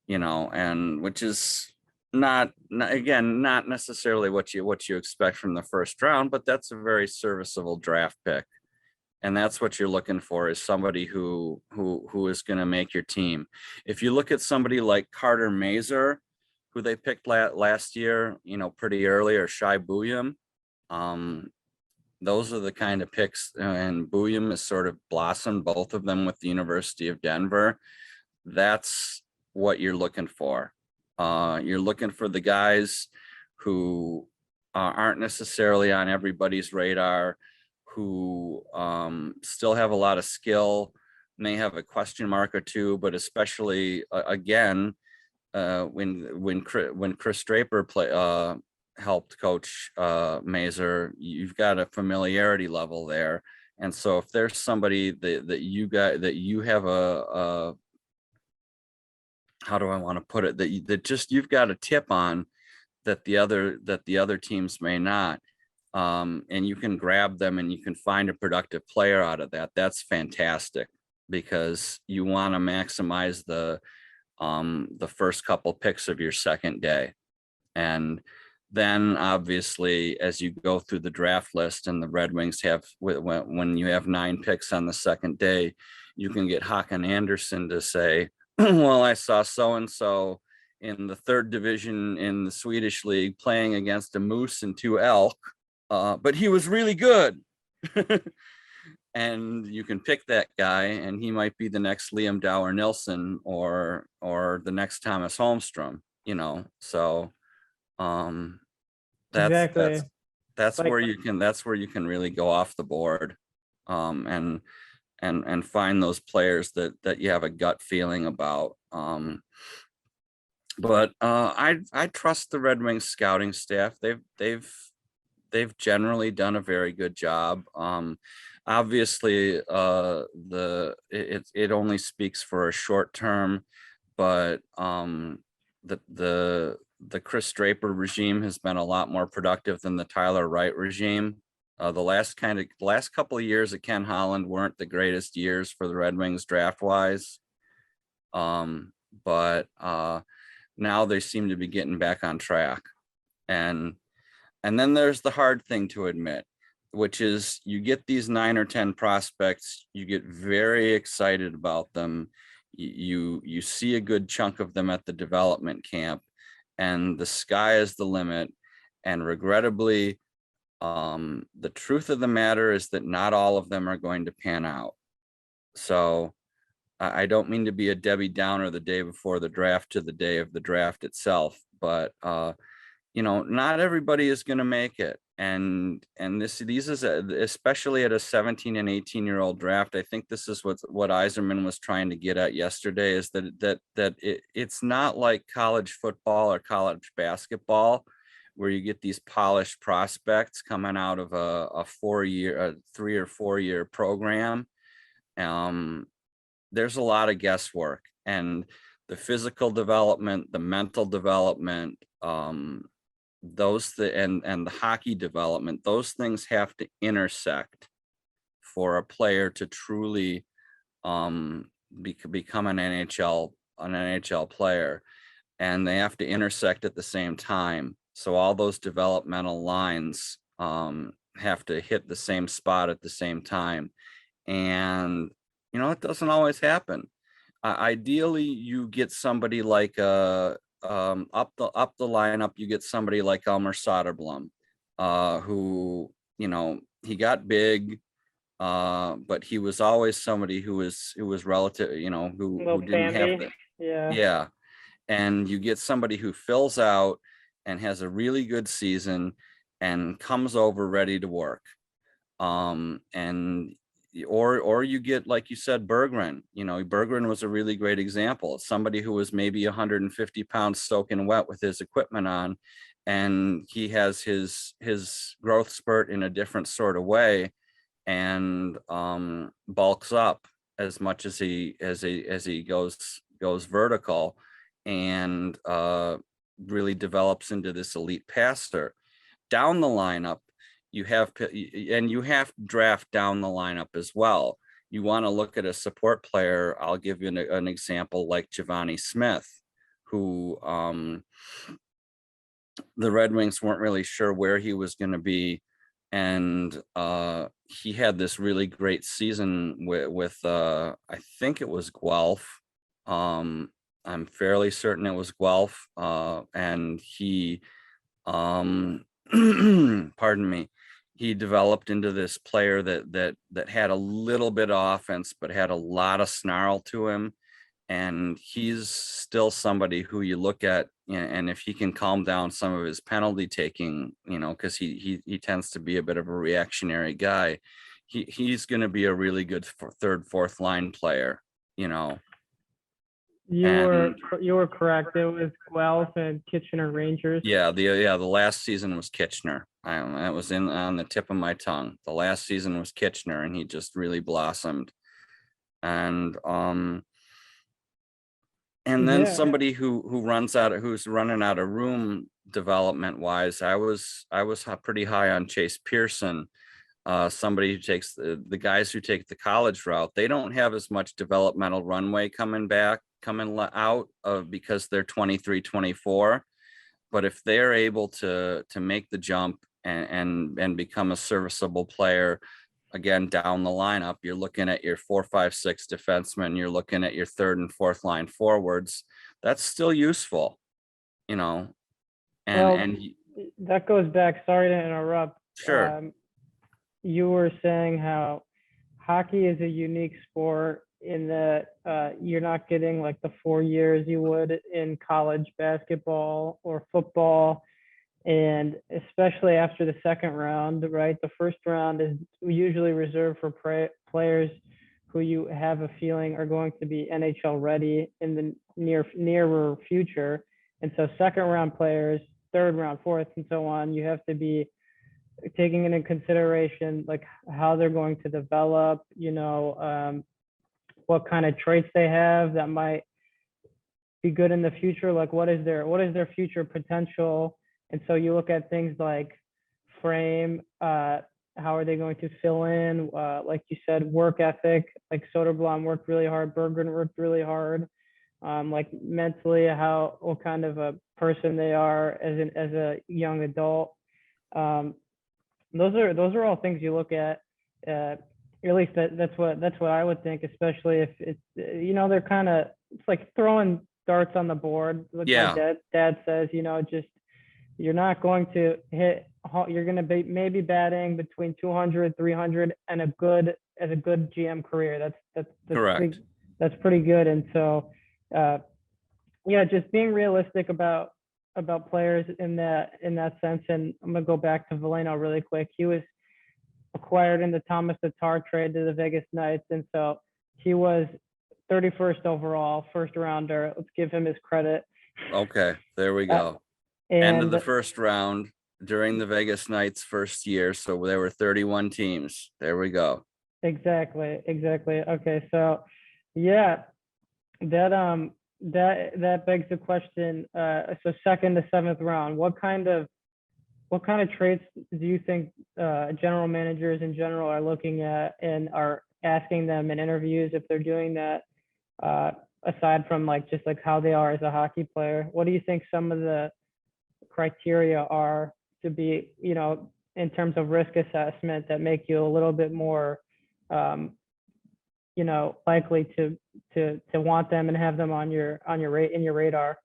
and which is not necessarily what you expect from the first round, but that's a very serviceable draft pick. And that's what you're looking for, is somebody who is going to make your team. If you look at somebody like Carter Mazer, who they picked last year, pretty early, or Shai Buyam, those are the kind of picks, and Buyam has sort of blossomed, both of them with the University of Denver. That's what you're looking for. You're looking for the guys who aren't necessarily on everybody's radar, who still have a lot of skill, may have a question mark or two, but especially again, when Chris Draper helped coach Mazer, you've got a familiarity level there. And so if there's somebody that you have a how do I want to put it, that you've got a tip on that the other teams may not, and you can grab them and you can find a productive player out of that, that's fantastic, because you want to maximize the first couple picks of your second day. And then obviously, as you go through the draft list, and the Red Wings have, when you have 9 picks on the second day, you can get Håkan Andersson to say, well, I saw so-and-so in the 3rd division in the Swedish league playing against a moose and 2 elk, but he was really good. And you can pick that guy, and he might be the next Liam Dower Nilsson or the next Thomas Holmstrom, so Exactly. that's Like, where you can really go off the board. And and find those players that you have a gut feeling about. But I trust the Red Wings scouting staff. They've generally done a very good job. Obviously, it only speaks for a short term, but the Chris Draper regime has been a lot more productive than the Tyler Wright regime. The last couple of years of Ken Holland weren't the greatest years for the Red Wings draft wise. But now they seem to be getting back on track. And then there's the hard thing to admit, which is you get these 9 or 10 prospects, you get very excited about them. You see a good chunk of them at the development camp, and the sky is the limit. And regrettably, the truth of the matter is that not all of them are going to pan out. So I don't mean to be a Debbie Downer the day before the draft to the day of the draft itself, but not everybody is going to make it. And these is especially at a 17 and 18-year-old draft. I think this is what Yzerman was trying to get at yesterday, is that it's not like college football or college basketball, where you get these polished prospects coming out of a 3 or 4 year program. There's a lot of guesswork, and the physical development, the mental development, and the hockey development, those things have to intersect for a player to truly become an NHL player, and they have to intersect at the same time. So all those developmental lines have to hit the same spot at the same time, and it doesn't always happen. Ideally, you get somebody like up the lineup, you get somebody like Elmer Soderblom, who he got big, but he was always somebody who was relative, who didn't have the yeah. And you get somebody who fills out and has a really good season and comes over ready to work, and or you get, like you said, Berggren. Berggren was a really great example. Somebody who was maybe 150 pounds soaking wet with his equipment on, and he has his growth spurt in a different sort of way, and bulks up as much as he goes vertical, and really develops into this elite passer. Down the lineup, you have to draft down the lineup as well. You want to look at a support player. I'll give you an example like Giovanni Smith, who the Red Wings weren't really sure where he was going to be, and he had this really great season with I think it was Guelph. I'm fairly certain it was Guelph, and he pardon me, he developed into this player that had a little bit of offense, but had a lot of snarl to him. And he's still somebody who you look at, and if he can calm down some of his penalty taking, because he tends to be a bit of a reactionary guy, he's going to be a really good third, fourth line player. You were correct. It was Guelph and Kitchener Rangers. Yeah, the last season was Kitchener. That was on the tip of my tongue. The last season was Kitchener, and he just really blossomed. And then somebody who's running out of room development wise, I was pretty high on Chase Pearson. Somebody who takes the guys who take the college route, they don't have as much developmental runway coming out of, because they're 23, 24. But if they're able to make the jump and become a serviceable player, again, down the lineup, you're looking at your 4, 5, 6 defensemen, you're looking at your third and fourth line forwards. That's still useful, and that goes back. Sorry to interrupt. Sure. You were saying how hockey is a unique sport in that you're not getting like the 4 years you would in college basketball or football. And especially after the second round, right? The first round is usually reserved for players who you have a feeling are going to be NHL ready in the nearer future. And so second round players, third round, fourth, and so on, you have to be taking into consideration like how they're going to develop, what kind of traits they have that might be good in the future. Like what is their future potential? And so you look at things like frame, how are they going to fill in? Like you said, work ethic, like Soderblom worked really hard, Berggren worked really hard. Like mentally, what kind of a person they are as a young adult. Those are all things you look at. At least that's what I would think, especially if it's they're kind of, it's like throwing darts on the board. Like Yeah. my dad says, just you're not going to hit. You're going to be maybe batting between 200, 300, and a good GM career. That's Correct. That's pretty good. And so, just being realistic about players in that sense. And I'm gonna go back to Veleno really quick. He was acquired in the Thomas Tatar trade to the Vegas Knights, and so he was 31st overall, first rounder. Let's give him his credit. Okay, there we go. End of the first round during the Vegas Knights' first year, so there were 31 teams. There we go. Exactly. Okay, so yeah, that begs the question. So second to seventh round, what kind of traits do you think general managers in general are looking at and are asking them in interviews if they're doing that? Aside from just how they are as a hockey player, what do you think some of the criteria are to be, in terms of risk assessment that make you a little bit more, likely to want them and have them on your radar?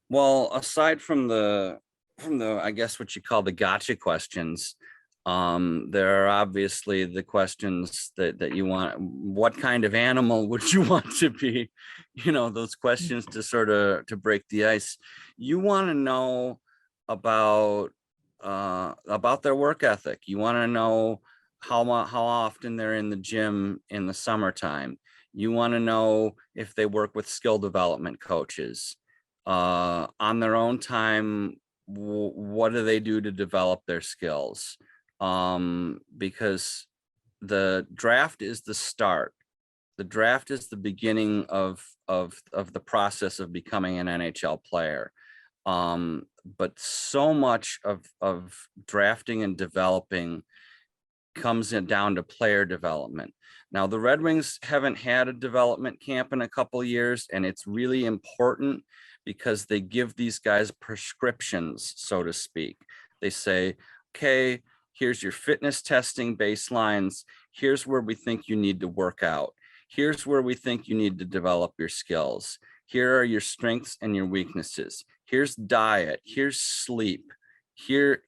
Well, aside from the I guess what you call the gotcha questions, there are obviously the questions that you want. What kind of animal would you want to be? Those questions to sort of to break the ice. You want to know about their work ethic. You want to know how often they're in the gym in the summertime. You want to know if they work with skill development coaches on their own time. What do they do to develop their skills? Because the draft is the start. The draft is the beginning of the process of becoming an NHL player. But so much of drafting and developing comes down to player development. Now, the Red Wings haven't had a development camp in a couple of years, and it's really important because they give these guys prescriptions, so to speak. They say, okay, here's your fitness testing baselines. Here's where we think you need to work out. Here's where we think you need to develop your skills. Here are your strengths and your weaknesses. Here's diet. Here's sleep. Here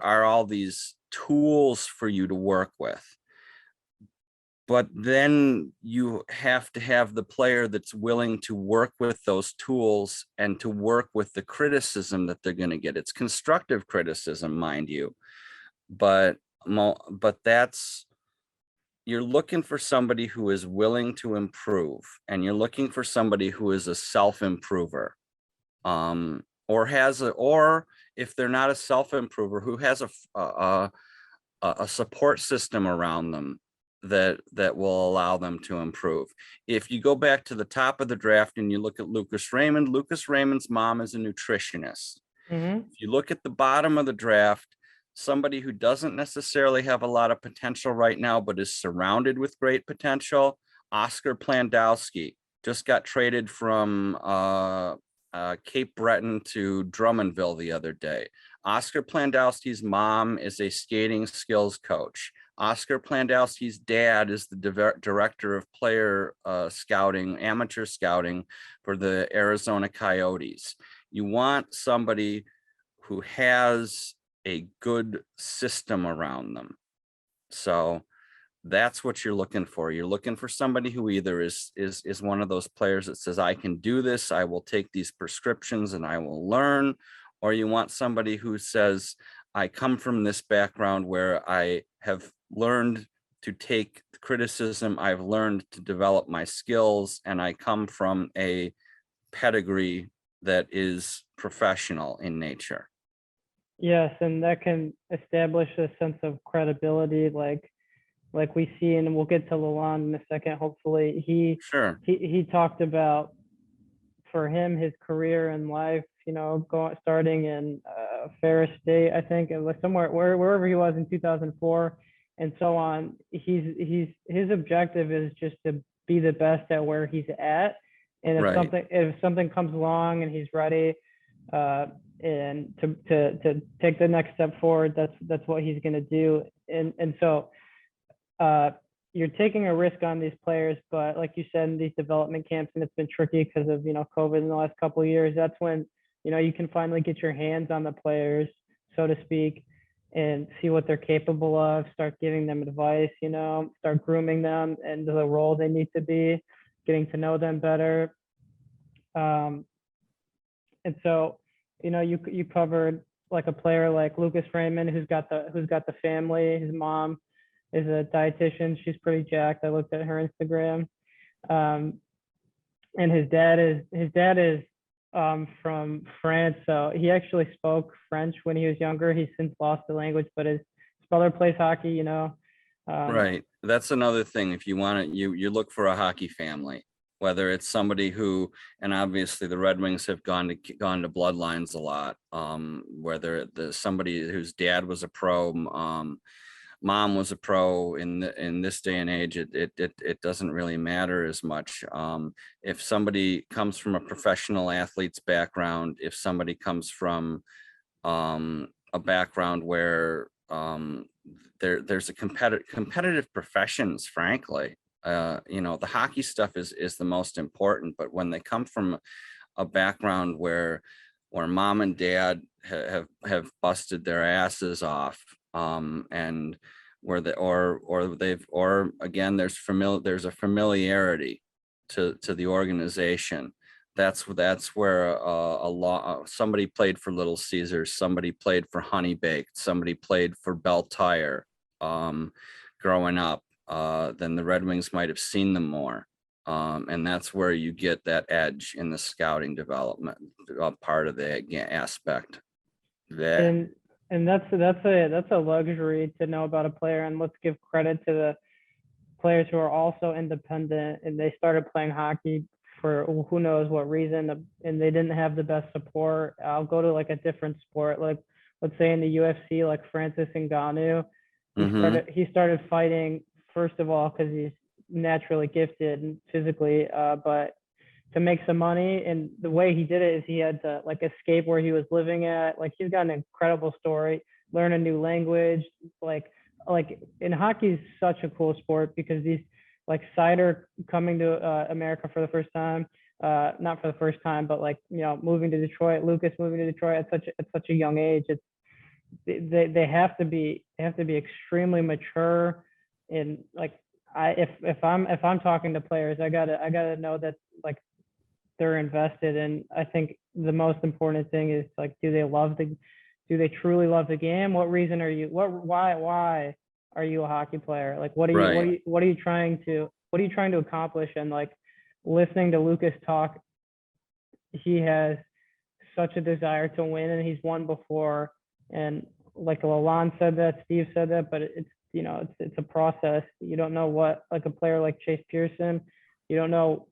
are all these tools for you to work with. But then you have to have the player that's willing to work with those tools and to work with the criticism that they're going to get. It's constructive criticism, mind you, but that's, you're looking for somebody who is willing to improve, and you're looking for somebody who is a self-improver, or if they're not a self-improver, who has a support system around them that will allow them to improve. If you go back to the top of the draft and you look at Lucas Raymond's mom is a nutritionist. Mm-hmm. If you look at the bottom of the draft, somebody who doesn't necessarily have a lot of potential right now, but is surrounded with great potential, Oscar Plandowski, just got traded from Cape Breton to Drummondville the other day. Oscar Plandowski's mom is a skating skills coach. Oscar Plandowski's dad is the director of player scouting, amateur scouting for the Arizona Coyotes. You want somebody who has a good system around them. So that's what you're looking for. You're looking for somebody who either is one of those players that says, I can do this, I will take these prescriptions and I will learn, or you want somebody who says, I come from this background where I have learned to take the criticism I've learned to develop my skills, and I come from a pedigree that is professional in nature. Yes, and that can establish a sense of credibility, like we see, and we'll get to Lalonde in a second. Hopefully, Sure. he talked about, for him, his career in life, starting in Ferris State, I think, it was somewhere wherever he was in 2004, and so on. His objective is just to be the best at where he's at, and Right. if something comes along and he's ready, and to take the next step forward, that's what he's going to do, and so. You're taking a risk on these players, but like you said, in these development camps, and it's been tricky because of COVID in the last couple of years. That's when you can finally get your hands on the players, so to speak, and see what they're capable of. Start giving them advice, start grooming them into the role they need to be, getting to know them better. And so, you covered like a player like Lucas Raymond, who's got the family. His mom is a dietitian. She's pretty jacked. I looked at her Instagram. And his dad is from France. So he actually spoke French when he was younger. He's since lost the language, but his brother plays hockey, Right. That's another thing. If you want to, you look for a hockey family, whether it's somebody who, and obviously the Red Wings have gone to bloodlines a lot. Whether there's somebody whose dad was a pro, mom was a pro. In this day and age, it doesn't really matter as much. If somebody comes from a professional athlete's background, if somebody comes from a background where there's a competitive professions, frankly, the hockey stuff is the most important. But when they come from a background where mom and dad have busted their asses off, and where again, there's a familiarity to the organization. That's where somebody played for Little Caesars, somebody played for Honey Baked, somebody played for Bell Tire growing up. Then the Red Wings might have seen them more. And that's where you get that edge in the scouting development part of the aspect. And that's a luxury to know about a player. And let's give credit to the players who are also independent, and they started playing hockey for who knows what reason, and they didn't have the best support. I'll go to like a different sport, like let's say in the UFC, like Francis Ngannou. He started fighting, first of all, because he's naturally gifted and physically, but to make some money. And the way he did it is he had to like escape where he was living at. Like he's got an incredible story, learn a new language. Like in hockey is such a cool sport because these, like Sider coming to America for the first time, not for the first time, but like, moving to Detroit, Lucas moving to Detroit at such a young age. It's, they have to be extremely mature. And like, if I'm talking to players, I gotta know that like they're invested. And I think the most important thing is like, do they truly love the game? What reason are you, why are you a hockey player? Like, what are you trying to accomplish? And like listening to Lucas talk, he has such a desire to win, and he's won before. And like Lalonde said that, Steve said that, but it's a process. You don't know what, like a player like Chase Pearson, you don't know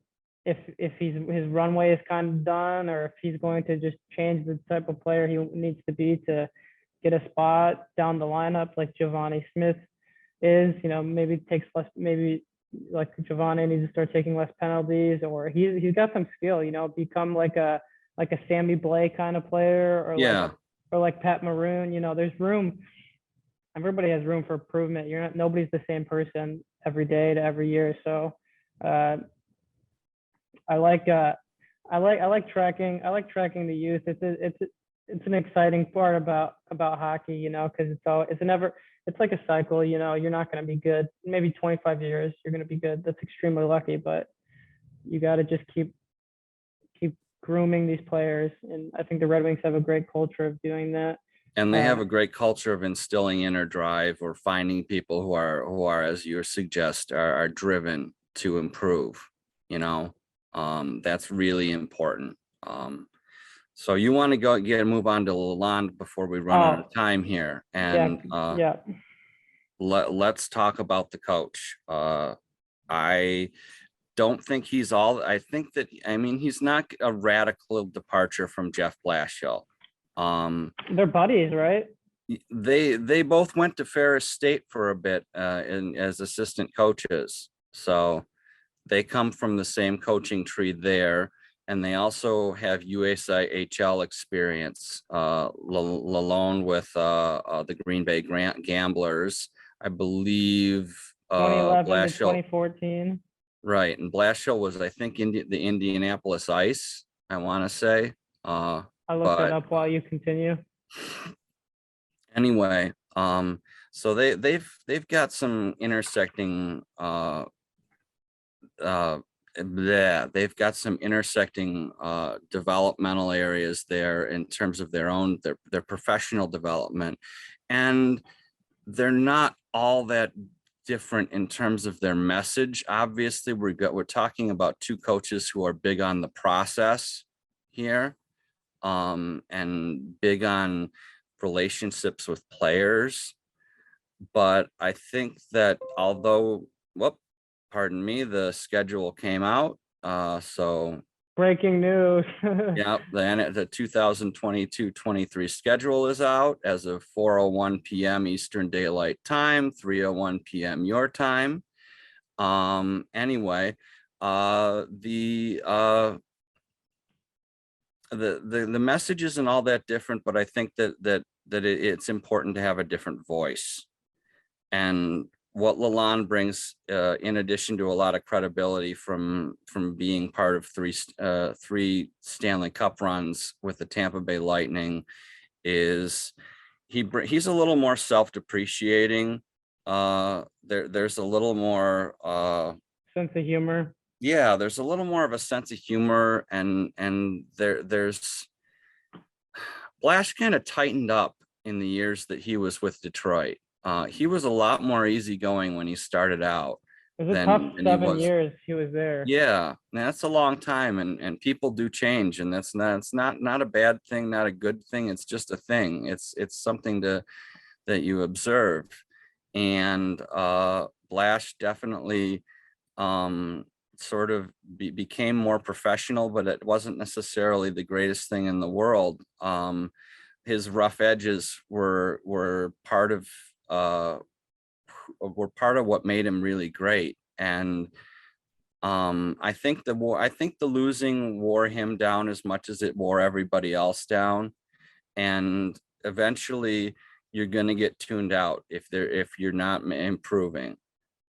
if his runway is kind of done, or if he's going to just change the type of player he needs to be to get a spot down the lineup, like Giovanni Smith is. Maybe it takes less. Maybe like Giovanni needs to start taking less penalties, or he's got some skill. Become like a Sammy Blais kind of player, or like Pat Maroon. There's room. Everybody has room for improvement. Nobody's the same person every day to every year. So I like tracking the youth. It's an exciting part about hockey, because it's like a cycle. You're not going to be good. Maybe 25 years you're going to be good. That's extremely lucky, but you got to just keep grooming these players. And I think the Red Wings have a great culture of doing that. And they have Uh, a great culture of instilling inner drive or finding people who are, as you suggest, are driven to improve, you know. That's really important. So you want to move on to Lalonde before we run out of oh, time here. yeah, And yeah. let's talk about the coach. I don't think I think that, I mean, he's not a radical departure from Jeff Blashill. They're buddies, right? They both went to Ferris State for a bit as assistant coaches. So they come from the same coaching tree there. And they also have USIHL experience, Lalone with the Green Bay Gamblers. I believe 2011 to Blashill, 2014. right. And Blashill was, I think, the Indianapolis Ice, I want to say. I looked that But up while you continue. anyway, so they've got some intersecting yeah, they've got some intersecting developmental areas there in terms of their professional development, and they're not all that different in terms of their message. Obviously, we're talking about two coaches who are big on the process here, and big on relationships with players. But I think that although, pardon me, the schedule came out. So Breaking news. yeah, the 2022-23 schedule is out as of 4:01 p.m. Eastern Daylight Time, 3:01 p.m. your time. Anyway, the message isn't all that different, but I think that it's important to have a different voice. And what Lalonde brings, in addition to a lot of credibility from being part of three Stanley Cup runs with the Tampa Bay Lightning, is he's a little more self-depreciating. There's a little more Sense of humor. yeah, there's a little more of a sense of humor, and there's Blash kind of tightened up in the years that he was with Detroit. He was a lot more easygoing when he started out It was a tough than he 7 was. years he was there. Yeah, that's a long time, and people do change, and it's not a bad thing, not a good thing. It's just a thing. It's something that you observe, and Blash definitely sort of became more professional, but it wasn't necessarily the greatest thing in the world. His rough edges were part of what made him really great. And I think the losing wore him down as much as it wore everybody else down. And eventually you're going to get tuned out if you're not improving.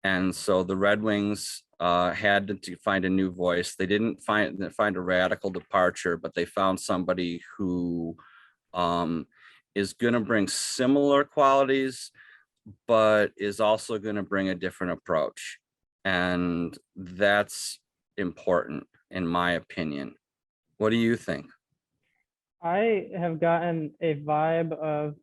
And so the Red Wings had to find a new voice. They didn't find a radical departure, but they found somebody who is going to bring similar qualities, but is also going to bring a different approach. And that's important, in my opinion. What do you think? I have gotten a vibe of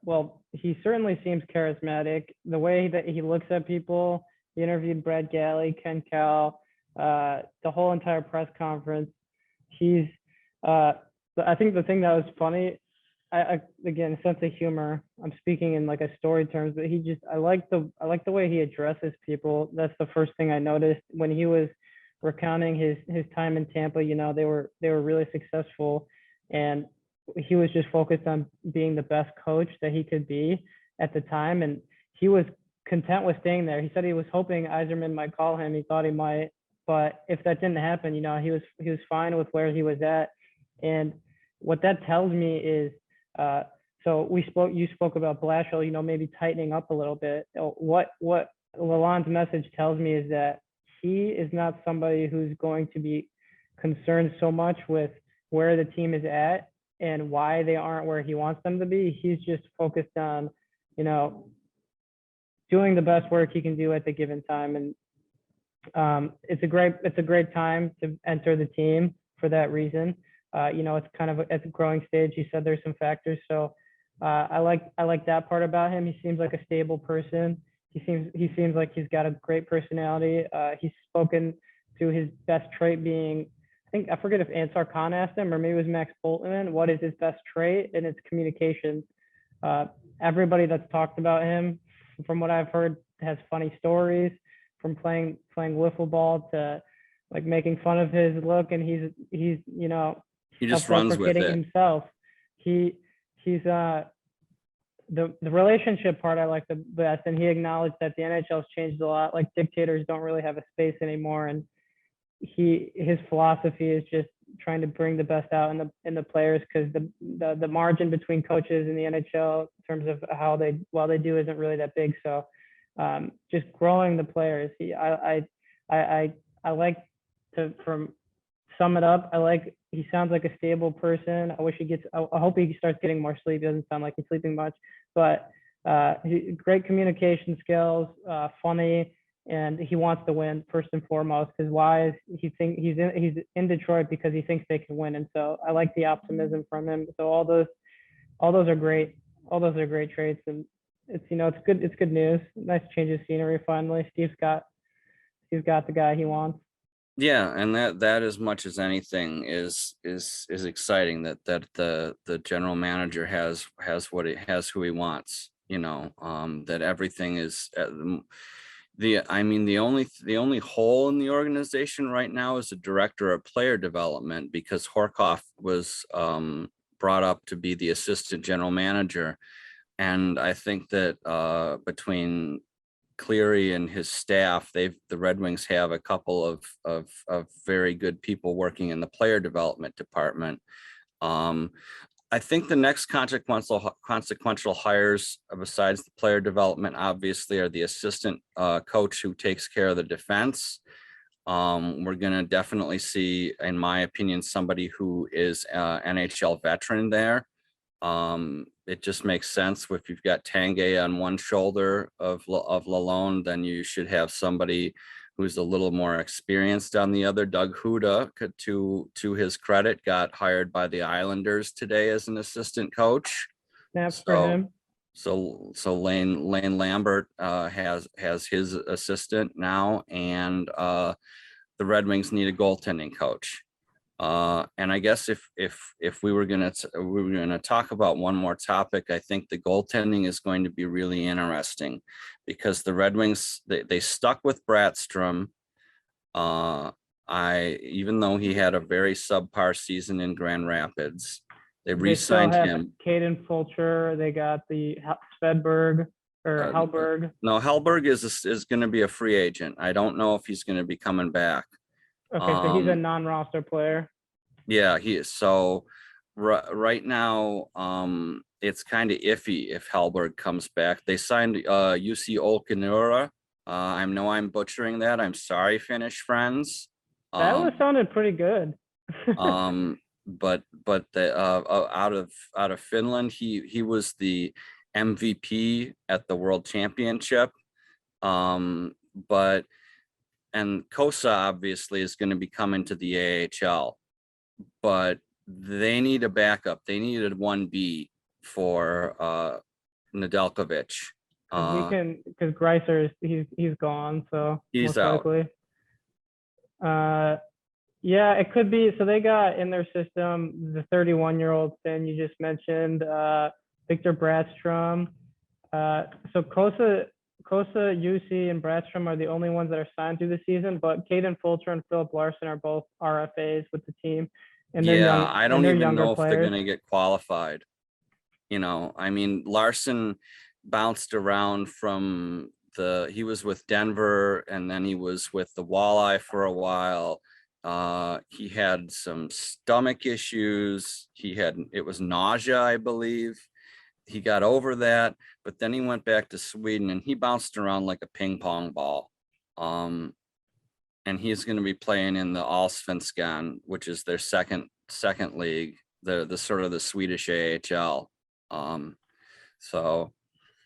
well, he certainly seems charismatic. The way that he looks at people, he interviewed Brad Galley, Ken Cal, the whole entire press conference. He's, I think the thing that was funny, again, sense of humor. I'm speaking in like a story terms, but I like the way he addresses people. That's the first thing I noticed when he was recounting his time in Tampa. You know, they were really successful, and he was just focused on being the best coach that he could be at the time, and he was content with staying there. He said he was hoping Yzerman might call him. He thought he might, but if that didn't happen, you know, he was fine with where he was at. And what that tells me is, so you spoke about Blashill, you know, maybe tightening up a little bit. What Lalonde's message tells me is that he is not somebody who's going to be concerned so much with where the team is at and why they aren't where he wants them to be. He's just focused on, you know, doing the best work he can do at the given time. And it's a great time to enter the team for that reason. It's kind of at the growing stage. He said there's some factors. So I like that part about him. He seems like a stable person. He seems like he's got a great personality. He's spoken to his best trait being, I forget if Ansar Khan asked him or maybe it was Max Boltman, what is his best trait? And it's communications. Everybody that's talked about him, from what I've heard, has funny stories, from playing wiffle ball to like making fun of his look, and he's He just runs with it. himself. He's the relationship part I like the best, and he acknowledged that the NHL's changed a lot. Like dictators don't really have a space anymore, and his philosophy is just trying to bring the best out in the players, because the margin between coaches in the NHL in terms of how they do isn't really that big. So just growing the players. I like to, from sum it up, he sounds like a stable person. I hope he starts getting more sleep. He doesn't sound like he's sleeping much, but great communication skills, funny, and he wants to win first and foremost. Because why is he's in Detroit because he thinks they can win, and so I like the optimism from him. So all those are great. All those are great traits, and it's good news. Nice change of scenery finally. Steve's got the guy he wants. Yeah, and that as much as anything is exciting, that the general manager has who he wants, that everything is the only hole in the organization right now is the director of player development, because Horkoff was brought up to be the assistant general manager, and I think that between Cleary and his staff, the Red Wings have a couple of very good people working in the player development department. I think the next consequential hires, besides the player development, obviously, are the assistant coach who takes care of the defense. We're going to definitely see, in my opinion, somebody who is NHL veteran there. It just makes sense. If you've got Tanguay on one shoulder of Lalonde, then you should have somebody who's a little more experienced on the other. Doug Huda, to his credit, got hired by the Islanders today as an assistant coach. Snaps for him. So Lane Lambert has his assistant now, and the Red Wings need a goaltending coach. And I guess if we were gonna talk about one more topic, I think the goaltending is going to be really interesting, because the Red Wings, they stuck with Bratstrom. Even though he had a very subpar season in Grand Rapids, they re-signed him. Caden Fulcher, they got the Svedberg or Hellberg. No, Hellberg is going to be a free agent. I don't know if he's going to be coming back. Okay, so he's a non-roster player. Yeah, he is. So right now, it's kind of iffy if Hellberg comes back. They signed UC Olkinura. I know I'm butchering that. I'm sorry, Finnish friends. That sounded pretty good. But the out of Finland, he was the MVP at the World Championship. And Kosa obviously is going to be coming to the AHL, but they need a backup. They needed 1B for Nedeljkovic. Because Greiser he's gone, so he's out. Likely. Yeah, it could be. So they got in their system the 31-year-old Finn you just mentioned, Victor Bratstrom. So Kosa, UC, and Bratstrom are the only ones that are signed through the season, but Caden Fulcher and Philip Larson are both RFAs with the team. And I don't even know if they're going to get qualified. I mean, Larson bounced around from he was with Denver, and then he was with the Walleye for a while. He had some stomach issues. It was nausea, I believe. He got over that, but then he went back to Sweden and he bounced around like a ping pong ball. And he's going to be playing in the Allsvenskan, which is their second league, the sort of the Swedish AHL. So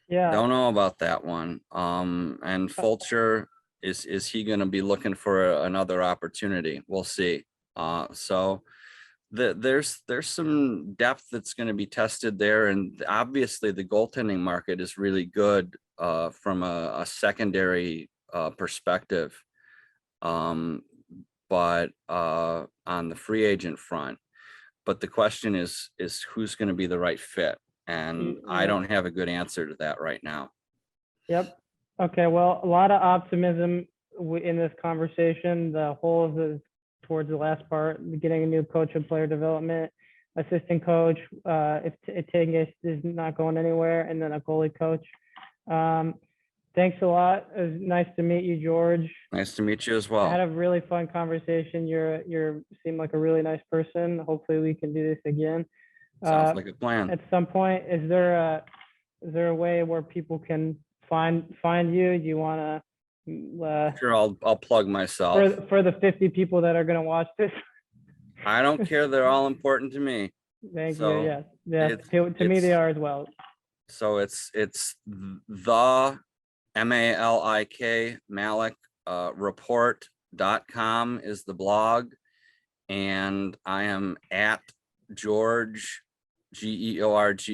yeah, don't know about that one. And Fulcher, is he going to be looking for another opportunity? We'll see. So there's some depth that's going to be tested there, and obviously the goaltending market is really good from a secondary perspective. But on the free agent front, but the question is who's going to be the right fit, and I don't have a good answer to that right now. Yep. Okay. Well, a lot of optimism in this conversation. The whole of the towards the last part, getting a new coach and player development, assistant coach, if Tigges is not going anywhere, and then a goalie coach. Thanks a lot. It was nice to meet you, George. Nice to meet you as I had well. a really fun conversation. You seem like a really nice person. Hopefully we can do this again. Sounds like a plan. At some point, is there a way where people can find you? Do you want to Sure, I'll plug myself. for the 50 people that are going to watch this? I don't care. They're all important to me. Thank So you. Yes. Yes. it's- To me, they are as well. So it's the Malik report.com is the blog, and I am at George George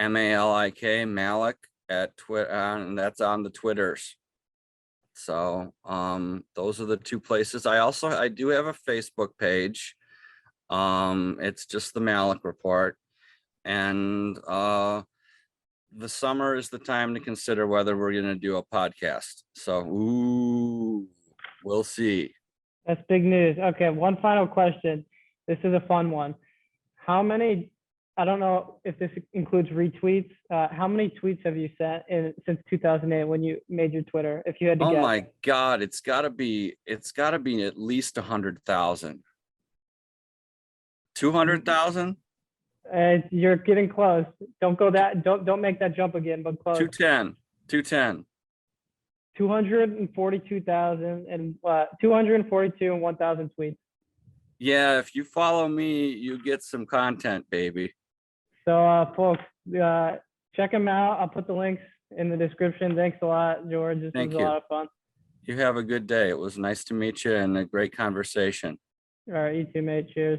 Malik Malik at Twitter, and that's on the Twitters. So those are the two places. I do have a Facebook page. It's just the Malik Report, and the summer is the time to consider whether we're going to do a podcast. So we'll see. That's big news. Okay, one final question. This is a fun one. How many, I don't know if this includes retweets, how many tweets have you sent since 2008 when you made your Twitter, if you had to guess? Oh my God, it's gotta be at least 100,000. 200,000? You're getting close. Don't make that jump again, but close. 210. 242,000 and 242 and 1,000 tweets. Yeah, if you follow me, you get some content, baby. So folks, check them out. I'll put the links in the description. Thanks a lot, George. This was a lot of fun. You have a good day. It was nice to meet you and a great conversation. All right, you too, mate. Cheers.